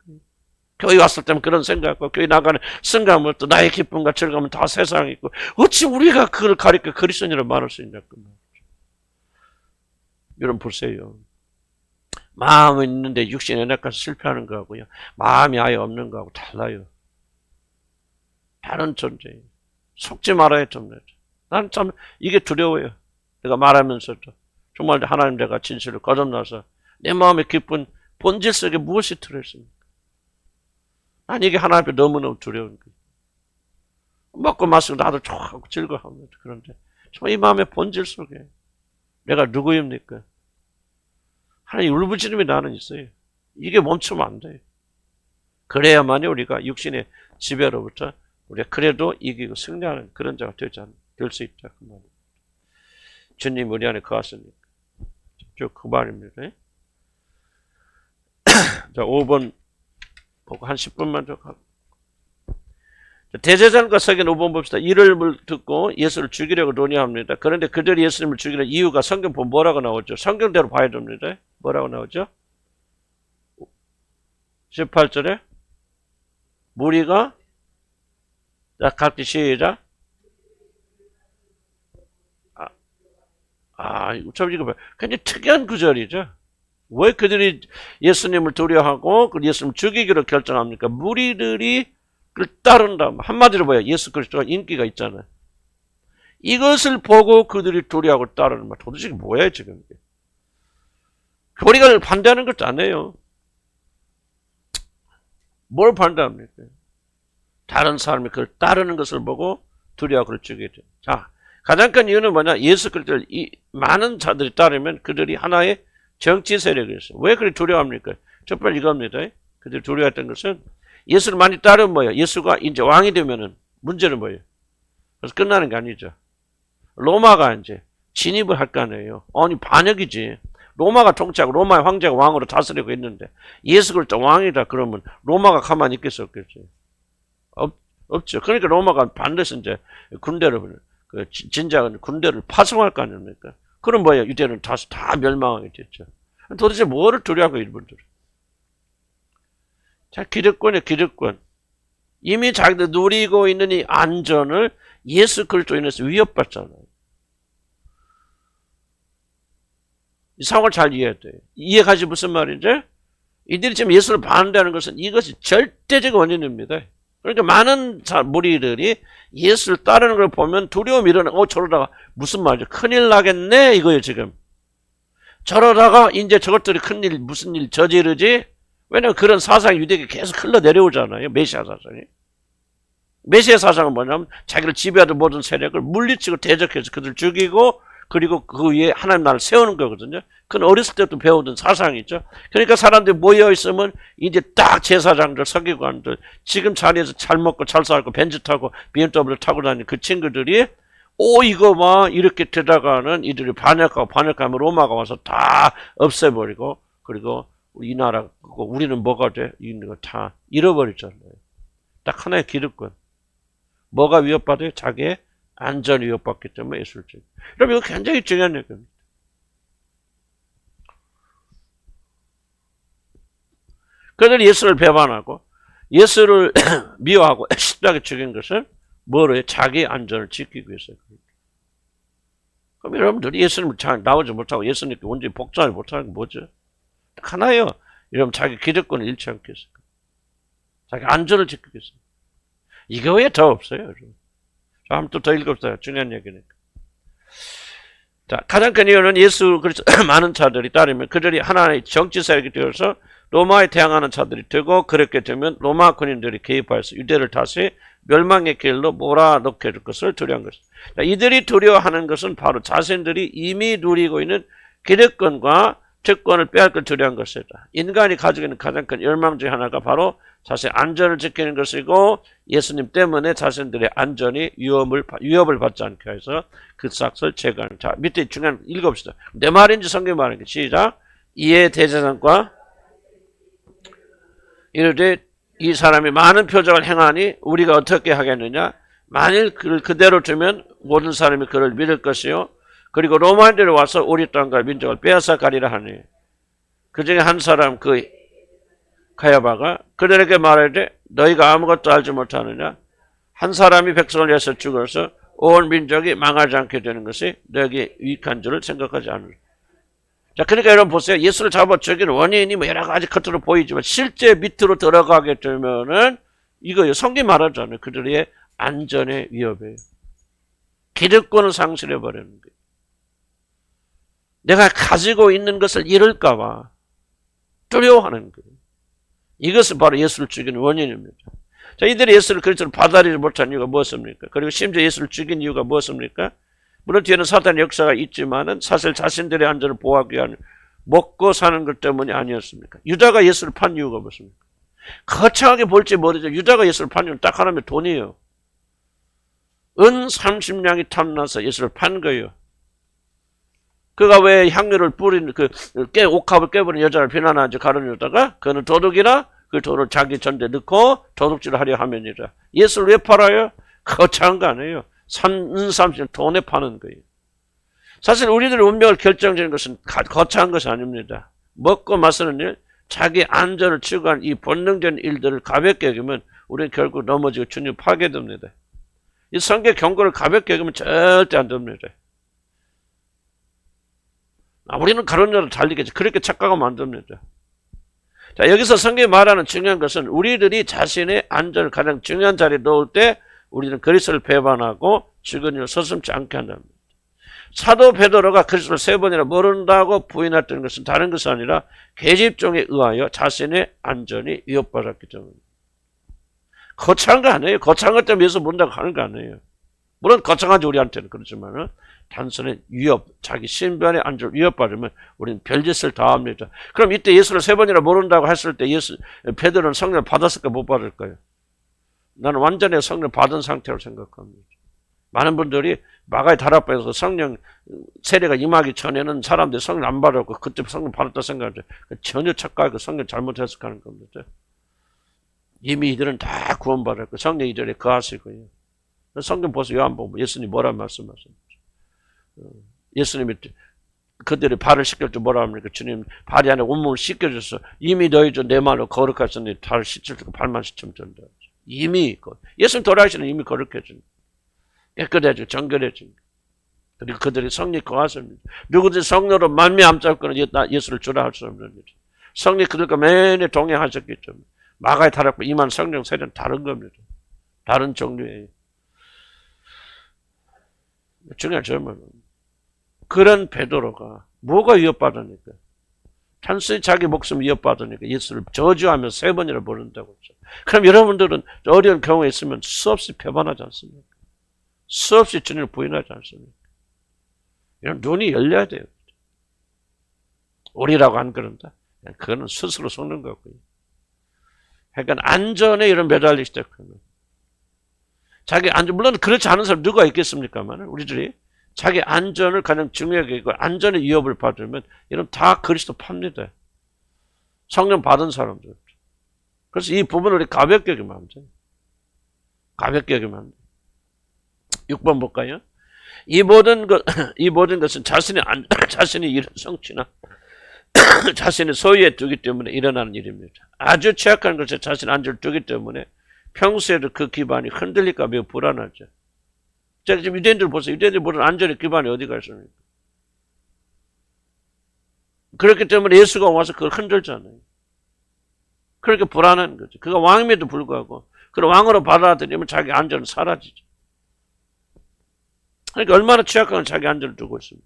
교회 왔을 때는 그런 생각과 교회 나가는 순간부터 또 나의 기쁨과 즐거움은 다 세상에 있고 어찌 우리가 그걸 가리켜 그리스도인이라고 말할 수 있냐. 여러분 보세요. 마음은 있는데 육신에 내까지 실패하는 거하고요. 마음이 아예 없는 거하고 달라요. 다른 존재예요. 속지 말아야 됩니다. 난 참 이게 두려워요. 내가 말하면서도 정말 하나님 내가 진실을 거듭나서 내 마음에 깊은 본질 속에 무엇이 들어있습니까? 난 이게 하나님 앞에 너무너무 두려운 거예요. 먹고 마시고 나도 좋아하고 즐거워합니다. 그런데 정말 이 마음의 본질 속에 내가 누구입니까? 하나님 울부짖음이 나는 있어요. 이게 멈추면 안 돼요. 그래야만이 우리가 육신의 지배로부터 우리가 그래도 이기고 승리하는 그런 자가 될 수 있다. 그 말입니다. 주님 우리 안에 거하시니까. 쭉 그 말입니다. 자, 5번 보고 한 10분만 더 가고. 대제사장과 서기관 5번 봅시다. 이를 듣고 예수를 죽이려고 논의합니다. 그런데 그들이 예수님을 죽이는 이유가 성경 보면 뭐라고 나오죠? 성경대로 봐야 됩니다. 뭐라고 나오죠? 18절에 무리가 같이 시작. 참 이거 굉장히 특이한 구절이죠. 왜 그들이 예수님을 두려워하고 예수님을 죽이기로 결정합니까? 무리들이 그를 따른다. 한마디로 봐요. 예수 그리스도가 인기가 있잖아요. 이것을 보고 그들이 두려워하고 따르는 말. 도대체 뭐야 지금? 교리가 반대하는 것도 아니에요. 뭘 반대합니까? 다른 사람이 그걸 따르는 것을 보고 두려워하고 그를 죽이게 돼요. 자, 가장 큰 이유는 뭐냐? 예수 그리스도를 많은 자들이 따르면 그들이 하나의 정치 세력이 있어요. 왜 그렇게 두려워합니까? 첫 번째 이겁니다. 그들이 두려워했던 것은 예수를 많이 따르면 뭐예요? 예수가 이제 왕이 되면은 문제는 뭐예요? 그래서 끝나는 게 아니죠. 로마가 이제 진입을 할 거 아니에요. 아니 반역이지. 로마가 통치하고 로마의 황제가 왕으로 다스리고 있는데 예수 그리스도 왕이다 그러면 로마가 가만히 있겠어 없겠어요? 없죠. 그러니까 로마가 반드시 이제 군대를 진작은 군대를 파송할 거 아닙니까? 그럼 뭐예요? 유대는 다시 다 멸망하게 됐죠. 도대체 뭐를 두려워하고 이분들은? 자, 기득권이에요, 기득권. 이미 자기들 누리고 있는 이 안전을 예수 그리스도로 인해서 위협받잖아요. 이 상황을 잘 이해해야 돼요. 이해가지 무슨 말인지? 이들이 지금 예수를 반대하는 것은 이것이 절대적 원인입니다. 그러니까 많은 무리들이 예수를 따르는 걸 보면 두려움이 일어나. 저러다가 무슨 말이죠? 큰일 나겠네 이거예요 지금. 저러다가 이제 저것들이 큰일 무슨 일 저지르지? 왜냐면 그런 사상이 유대에 계속 흘러내려오잖아요. 메시아 사상이. 메시아 사상은 뭐냐면 자기를 지배하던 모든 세력을 물리치고 대적해서 그들 죽이고 그리고 그 위에 하나님 나라를 세우는 거거든요. 그건 어렸을 때부터 배우던 사상이죠. 그러니까 사람들이 모여있으면 이제 딱 제사장들, 서기관들, 지금 자리에서 잘 먹고 잘 살고 벤츠 타고 BMW 타고 다니는 그 친구들이 이거 막 이렇게 되다가는 이들이 반역하면 로마가 와서 다 없애버리고 그리고 이 나라, 우리는 뭐가 돼? 이거 다 잃어버리잖아요. 딱 하나의 기득권. 뭐가 위협받아요? 자기의 안전이 위협받기 때문에 예술적. 여러분 이거 굉장히 중요한 얘기입니다. 그들이 예수를 배반하고 예수를 미워하고 십자가에 죽인 것은 뭐로 해요? 자기 안전을 지키기 위해서. 그럼 여러분들이 예수님을 잘 나오지 못하고 예수님께 온전히 복종하지 못하는 게 뭐죠? 하나예요. 이러면 자기 기득권을 잃지 않겠습니까? 자기 안전을 지키겠습니다. 이거 외에 더 없어요. 여러분. 자, 한번 또 더 읽읍시다. 중요한 얘기니까. 자, 가장 큰 이유는 예수 그리스도 많은 자들이 따르면 그들이 하나의 정치 세력이 되어서 로마에 대항하는 자들이 되고, 그렇게 되면 로마 군인들이 개입하여서 유대를 다시 멸망의 길로 몰아넣게 될 것을 두려워한 것입니다. 자, 이들이 두려워하는 것은 바로 자신들이 이미 누리고 있는 기득권과 특권을 빼앗길 두려워한 것이다. 인간이 가지고 있는 가장 큰 열망 중 하나가 바로 자신의 안전을 지키는 것이고, 예수님 때문에 자신들의 안전이 위협을 받지 않게 해서 그 싹을 제거하는. 자, 밑에 중요한 읽어봅시다. 내 말인지 성경 말인지. 시작. 이에 대제사장과 이르되 이 사람이 많은 표적을 행하니 우리가 어떻게 하겠느냐? 만일 그를 그대로 두면 모든 사람이 그를 믿을 것이요, 그리고 로마인들이 와서 우리 땅과 민족을 빼앗아 가리라 하니, 그 중에 한 사람 그 가야바가 그들에게 말하되 너희가 아무것도 알지 못하느냐? 한 사람이 백성을 위해서 죽어서 온 민족이 망하지 않게 되는 것이 너에게 유익한 줄을 생각하지 않으라. 자, 그러니까 여러분 보세요. 예수를 잡아 죽인 원인이 뭐 여러 가지 겉으로 보이지만 실제 밑으로 들어가게 되면은 이거요. 성경이 말하잖아요. 그들의 안전의 위협이에요. 기득권을 상실해버리는 거예요. 내가 가지고 있는 것을 잃을까봐 두려워하는 거예요. 이것은 바로 예수를 죽인 원인입니다. 자, 이들이 예수를 그리스도를 받아들이지 못한 이유가 무엇입니까? 그리고 심지어 예수를 죽인 이유가 무엇입니까? 물론 뒤에는 사탄의 역사가 있지만은 사실 자신들의 안전을 보호하기 위한 먹고 사는 것 때문이 아니었습니까? 유다가 예수를 판 이유가 무엇입니까? 거창하게 볼지 모르죠. 유다가 예수를 판 이유는 딱 하나면 돈이에요. 은 30냥이 탐나서 예수를 판 거예요. 그가 왜 향유를 뿌린 옥합을 깨버린 여자를 비난하지 가르려다가 그는 도둑이라 그 돈을 자기 전대에 넣고 도둑질을 하려 하면이라. 예수를 왜 팔아요? 거창한 거 아니에요. 산삼신 돈에 파는 거예요. 사실 우리들의 운명을 결정짓는 것은 거창한 것이 아닙니다. 먹고 마시는 일, 자기 안전을 추구하는 이 본능적인 일들을 가볍게 여기면 우리는 결국 넘어지고 주님 파괴됩니다. 이 성경 경고를 가볍게 여기면 절대 안 됩니다. 우리는 가론자를 달리겠지. 그렇게 착각하면 안 됩니다. 자, 여기서 성경이 말하는 중요한 것은 우리들이 자신의 안전을 가장 중요한 자리에 놓을 때 우리는 그리스도를 배반하고 죽은 일을 서슴지 않게 한답니다. 사도 베드로가 그리스도를 3번이나 모른다고 부인했던 것은 다른 것이 아니라 계집종에 의하여 자신의 안전이 위협받았기 때문입니다. 거창한 거 아니에요. 거창한 것 때문에 예수 모른다고 하는 거 아니에요. 물론 거창하지 우리한테는. 그렇지만 단순히 위협, 자기 신변의 안전을 위협받으면 우리는 별짓을 다 합니다. 그럼 이때 예수를 3번이나 모른다고 했을 때 베드로는 성령을 받았을까 못 받을까요? 나는 완전히 성령 받은 상태로 생각합니다. 많은 분들이 마가의 다락방에서 성령 세례가 임하기 전에는 사람들이 성령 안 받았고 그때 성령 받았다 생각하죠. 전혀 착각하고 성령 잘못 해석하는 겁니다. 이미 이들은 다 구원받았고 성령 이들에 거하시고요. 성경 보세요. 요한복음 예수님이 뭐라 말씀하십니까? 예수님이 그들의 발을 씻길 때 뭐라 합니까? 주님 발이 안에 온몸을 씻겨줘서 이미 너희도 내 말로 거룩하셨으니 발을 씻을 때 발만 씻으면 된다. 이미 예수님 돌아가시는 이미 거룩해진 깨끗해지고 정결해진. 그리고 그들이 성령이 거하십니다. 누구든지 성령으로 말미암자거나 예수를 주라 할 수 없는 일. 성령이 그들과 매일 동행하셨기 때문에 마가의 다락방 임한 성령 세례는 다른 겁니다. 다른 종류예요. 중요한 점은 그런 베드로가 뭐가 위협받으니까? 단순히 자기 목숨 위협받으니까 예수를 저주하며 3번이나 모른다고 했죠. 그럼 여러분들은 어려운 경우에 있으면 수없이 배반하지 않습니까? 수없이 주님을 부인하지 않습니까? 이런 눈이 열려야 돼요. 우리라고 안 그런다? 그거는 스스로 속는 거고요. 그러니까 안전에 이런 매달리기 시작하면 자기 안전, 물론 그렇지 않은 사람 누가 있겠습니까만 우리들이 자기 안전을 가장 중요하게 여기고 안전의 위협을 받으면 이런 다 그리스도 팝니다. 성령 받은 사람들. 그래서 이 부분을 우리 가볍게 여기면 안 돼요. 가볍게 여기면 안 돼요. 6번 볼까요? 이 모든 것은 자신이 이런 성취나 자신의 소유에 두기 때문에 일어나는 일입니다. 아주 취약한 것에 자신의 안전을 두기 때문에 평소에도 그 기반이 흔들릴까 매우 불안하죠. 자, 지금 유대인들 보세요. 유대인들 모든 안전의 기반이 어디가 있습니까? 그렇기 때문에 예수가 와서 그걸 흔들잖아요. 그렇게 불안한 거죠. 그가 왕임에도 불구하고 그걸 왕으로 받아들이면 자기 안전은 사라지죠. 그러니까 얼마나 취약한 자기 안전을 두고 있습니까?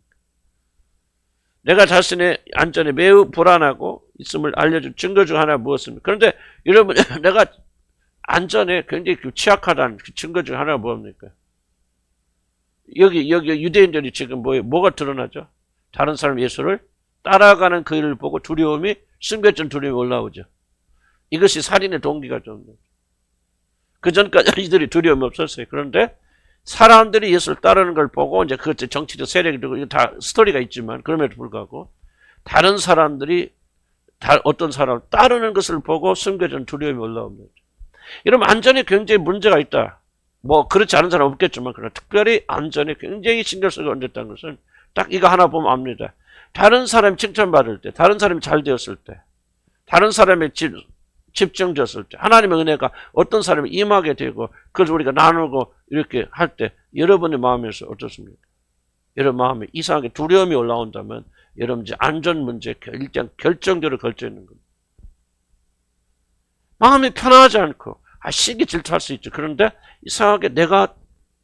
내가 자신의 안전에 매우 불안하고 있음을 알려준 증거 중 하나가 무엇입니까? 그런데 여러분, 내가 안전에 굉장히 취약하다는 그 증거 중 하나가 뭡니까? 여기 유대인들이 지금 뭐가 드러나죠? 다른 사람 예수를 따라가는 그 일을 보고 두려움이, 숨겨진 두려움이 올라오죠. 이것이 살인의 동기가 좀. 그 전까지 이들이 두려움이 없었어요. 그런데 사람들이 예수를 따르는 걸 보고, 이제 그것 정치적 세력이 되고, 이거 다 스토리가 있지만, 그럼에도 불구하고, 다른 사람들이, 어떤 사람을 따르는 것을 보고 숨겨진 두려움이 올라옵니다. 이러면 안전에 굉장히 문제가 있다. 그렇지 않은 사람 없겠지만, 그러나 특별히 안전에 굉장히 신경 쓰고 얹었다는 것은 딱 이거 하나 보면 압니다. 다른 사람이 칭찬받을 때, 다른 사람이 잘 되었을 때, 다른 사람의 집중되었을 때, 하나님의 은혜가 어떤 사람이 임하게 되고, 그걸 우리가 나누고 이렇게 할 때, 여러분의 마음에서 어떻습니까? 여러분 마음에 이상하게 두려움이 올라온다면, 여러분 이제 안전 문제에 일단 결정적으로 걸쳐 있는 겁니다. 마음이 편하지 않고, 시기 질투할 수 있죠. 그런데 이상하게 내가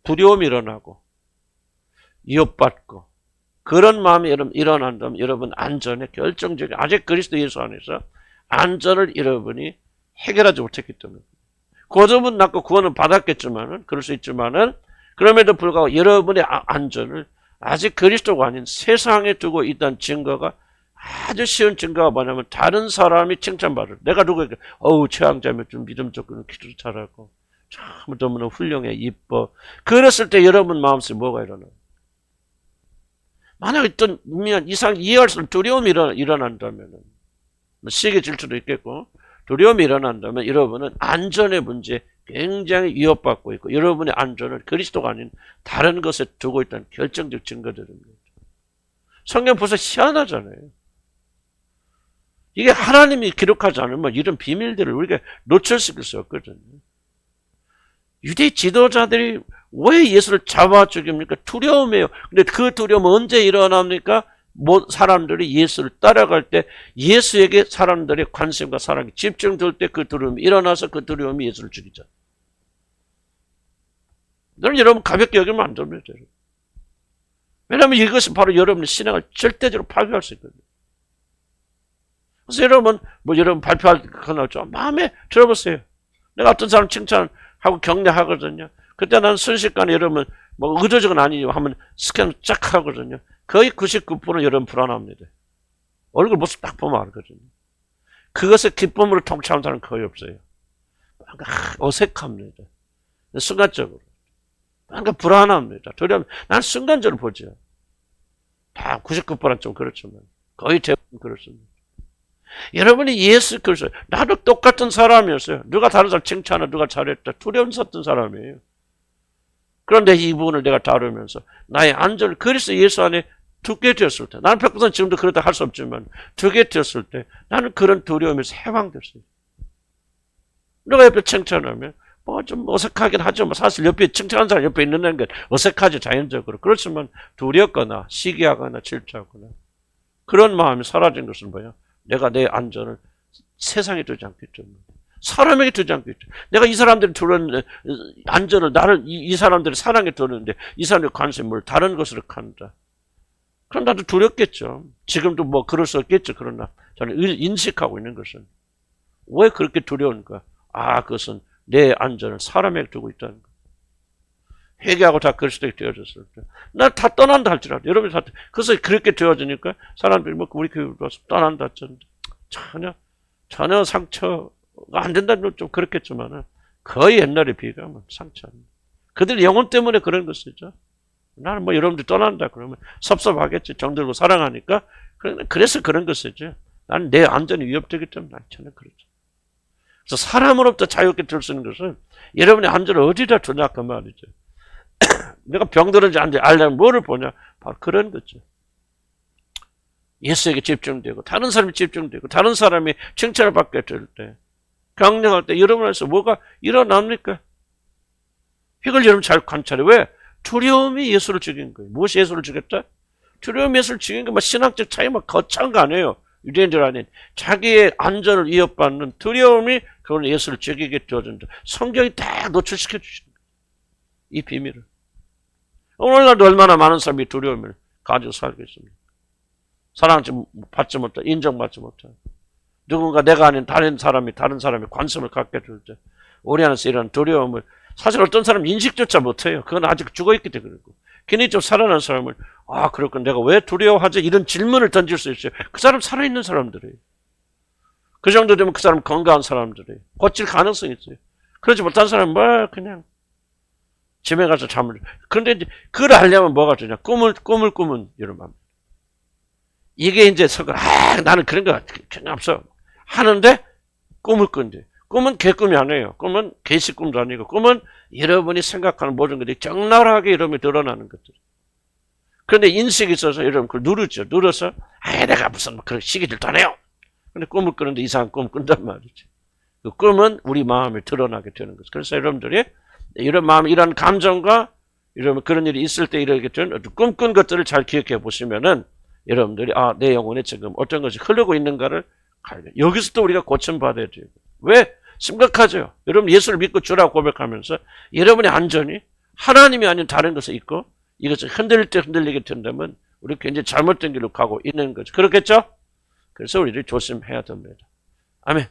두려움이 일어나고, 위협받고, 그런 마음이 여러분 일어난다면, 여러분 안전에 결정적인, 아직 그리스도 예수 안에서 안전을 여러분이 해결하지 못했기 때문에. 고점은 낳고 구원은 받았겠지만은, 그럴 수 있지만은, 그럼에도 불구하고 여러분의 안전을 아직 그리스도가 아닌 세상에 두고 있다는 증거가, 아주 쉬운 증거가 뭐냐면, 다른 사람이 칭찬받을. 내가 누구에게, 최양자면 좀 믿음 좋고, 기도 잘하고, 참 너무나 훌륭해, 이뻐. 그랬을 때 여러분 마음속에 뭐가 일어나요? 만약 어떤 이상 이해할 수 없는 두려움이 일어난다면, 시기 질투도 있겠고, 두려움이 일어난다면 여러분은 안전의 문제에 굉장히 위협받고 있고, 여러분의 안전을 그리스도가 아닌 다른 것에 두고 있다는 결정적 증거들입니다. 성경 벌써 희한하잖아요. 이게 하나님이 기록하지 않으면 이런 비밀들을 우리가 놓칠 수가 없거든요. 유대 지도자들이 왜 예수를 잡아 죽입니까? 두려움이에요. 근데 그 두려움은 언제 일어납니까? 사람들이 예수를 따라갈 때 예수에게 사람들의 관심과 사랑이 집중될 때 그 두려움이 일어나서 그 두려움이 예수를 죽이죠. 여러분 가볍게 여기면 안 됩니다. 왜냐하면 이것은 바로 여러분의 신앙을 절대적으로 파괴할 수 있거든요. 그래서 여러분 여러분 발표할 거나 좀 마음에 들어보세요. 내가 어떤 사람 칭찬하고 격려하거든요. 그때 나는 순식간에 여러분 의도적은 아니지만 하면 스캔 쫙 하거든요. 거의 99% 여러분 불안합니다. 얼굴 모습 딱 보면 알거든요. 그것을 기쁨으로 통치하는 사람은 거의 없어요. 뭔가 어색합니다. 순간적으로. 뭔가 불안합니다. 두려움. 난 순간적으로 보죠. 다 99%는 좀 그렇지만 거의 대부분 그렇습니다. 여러분이 예수 그리스도, 나도 똑같은 사람이었어요. 누가 다른 사람 칭찬하고 누가 잘했다. 두려움 섰던 사람이에요. 그런데 이 부분을 내가 다루면서 나의 안전을 그리스도 예수 안에 두게 되었을 때, 나는 100% 지금도 그렇다 할 수 없지만 두게 되었을 때 나는 그런 두려움에서 해방됐어요. 누가 옆에 칭찬하면 좀 어색하긴 하죠. 사실 옆에 칭찬하는 사람 옆에 있는 게 어색하죠, 자연적으로. 그렇지만 두렵거나 시기하거나 질투하거나 그런 마음이 사라진 것은 뭐예요? 내가 내 안전을 세상에 두지 않기 때문에, 사람에게 두지 않기 때문에. 내가 이 사람들이 두는 안전을 이 사람들의 사랑에 두는데 이 사람의 관심을 다른 것으로 간다. 그럼 나도 두렵겠죠. 지금도 그럴 수 없겠죠. 그러나 저는 인식하고 있는 것은 왜 그렇게 두려운가? 그것은 내 안전을 사람에게 두고 있다는 거. 회개하고 다 그리스도에게 되어졌을 때, 나 다 떠난다 할지라도, 여러분이 다, 그래서 그렇게 되어지니까 사람들이 우리 교회 와서 떠난다 했는데, 전혀 상처가 안 된다는 건 좀 그렇겠지만은, 거의 옛날에 비교하면 상처 안 돼. 그들 영혼 때문에 그런 것이죠. 나는 여러분들이 떠난다 그러면 섭섭하겠지. 정들고 사랑하니까. 그래서 그런 것이죠. 나는 내 안전이 위협되기 때문에 저는 그렇죠. 그래서 사람으로부터 자유롭게 들 수 있는 것은 여러분의 안전을 어디다 두냐 그 말이죠. 내가 병들었는지 안 돼 알려면 뭐를 보냐? 바로 그런 거죠. 예수에게 집중되고 다른 사람이 집중되고 다른 사람이 칭찬을 받게 될 때, 격려할 때 여러분에서 뭐가 일어납니까? 이걸 여러분 잘 관찰해. 왜? 두려움이 예수를 죽인 거예요. 무엇이 예수를 죽였다? 두려움이 예수를 죽인 거 신학적 차이 거창한 거 아니에요. 유대인들 안에 자기의 안전을 위협받는 두려움이 그걸 예수를 즐기게 되어준다. 성경이 딱 노출시켜 주시는 거예요. 이 비밀을. 오늘날도 얼마나 많은 사람이 두려움을 가지고 살고 있습니다. 사랑받지 못하고 인정받지 못하고 누군가 내가 아닌 다른 사람이 관심을 갖게 될 때 우리 안에서 이런 두려움을 사실 어떤 사람은 인식조차 못해요. 그건 아직 죽어있기 때문에 그렇고 괜히 좀 살아난 사람을 그렇군 내가 왜 두려워하지? 이런 질문을 던질 수 있어요. 그 사람 살아있는 사람들이에요. 그 정도 되면 그 사람 건강한 사람들이에요. 고칠 가능성이 있어요. 그러지 못한 사람은 그냥 집에 가서 잠을 그런데 이제 그걸 하려면 뭐가 되냐? 꿈을 이런 말. 이게 이제 서가 나는 그런 거 전혀 없어 하는데 꿈을 꾼대. 꿈은 개꿈이 아니에요. 꿈은 개시 꿈도 아니고 꿈은 여러분이 생각하는 모든 것들이 적나라하게 여러분이 드러나는 것들. 그런데 인식이 있어서 여러분 그걸 누르죠. 눌러서 내가 무슨 그런 시기들도 안 해요. 근데 꿈을 꾸는데 이상한 꿈을 꾼단 말이죠. 그 꿈은 우리 마음에 드러나게 되는 거죠. 그래서 여러분들이 이런 마음, 이런 감정과 이런 그런 일이 있을 때 이렇게 되는 꿈꾼 것들을 잘 기억해 보시면은 여러분들이 내 영혼에 지금 어떤 것이 흐르고 있는가를 여기서 또 우리가 고침받아야 돼요. 왜? 심각하죠. 여러분 예수를 믿고 주라고 고백하면서 여러분의 안전이 하나님이 아닌 다른 것에 있고 이것을 흔들릴 때 흔들리게 된다면 우리 굉장히 잘못된 길로 가고 있는 거죠. 그렇겠죠? 그래서 우리를 조심해야 됩니다. 아멘.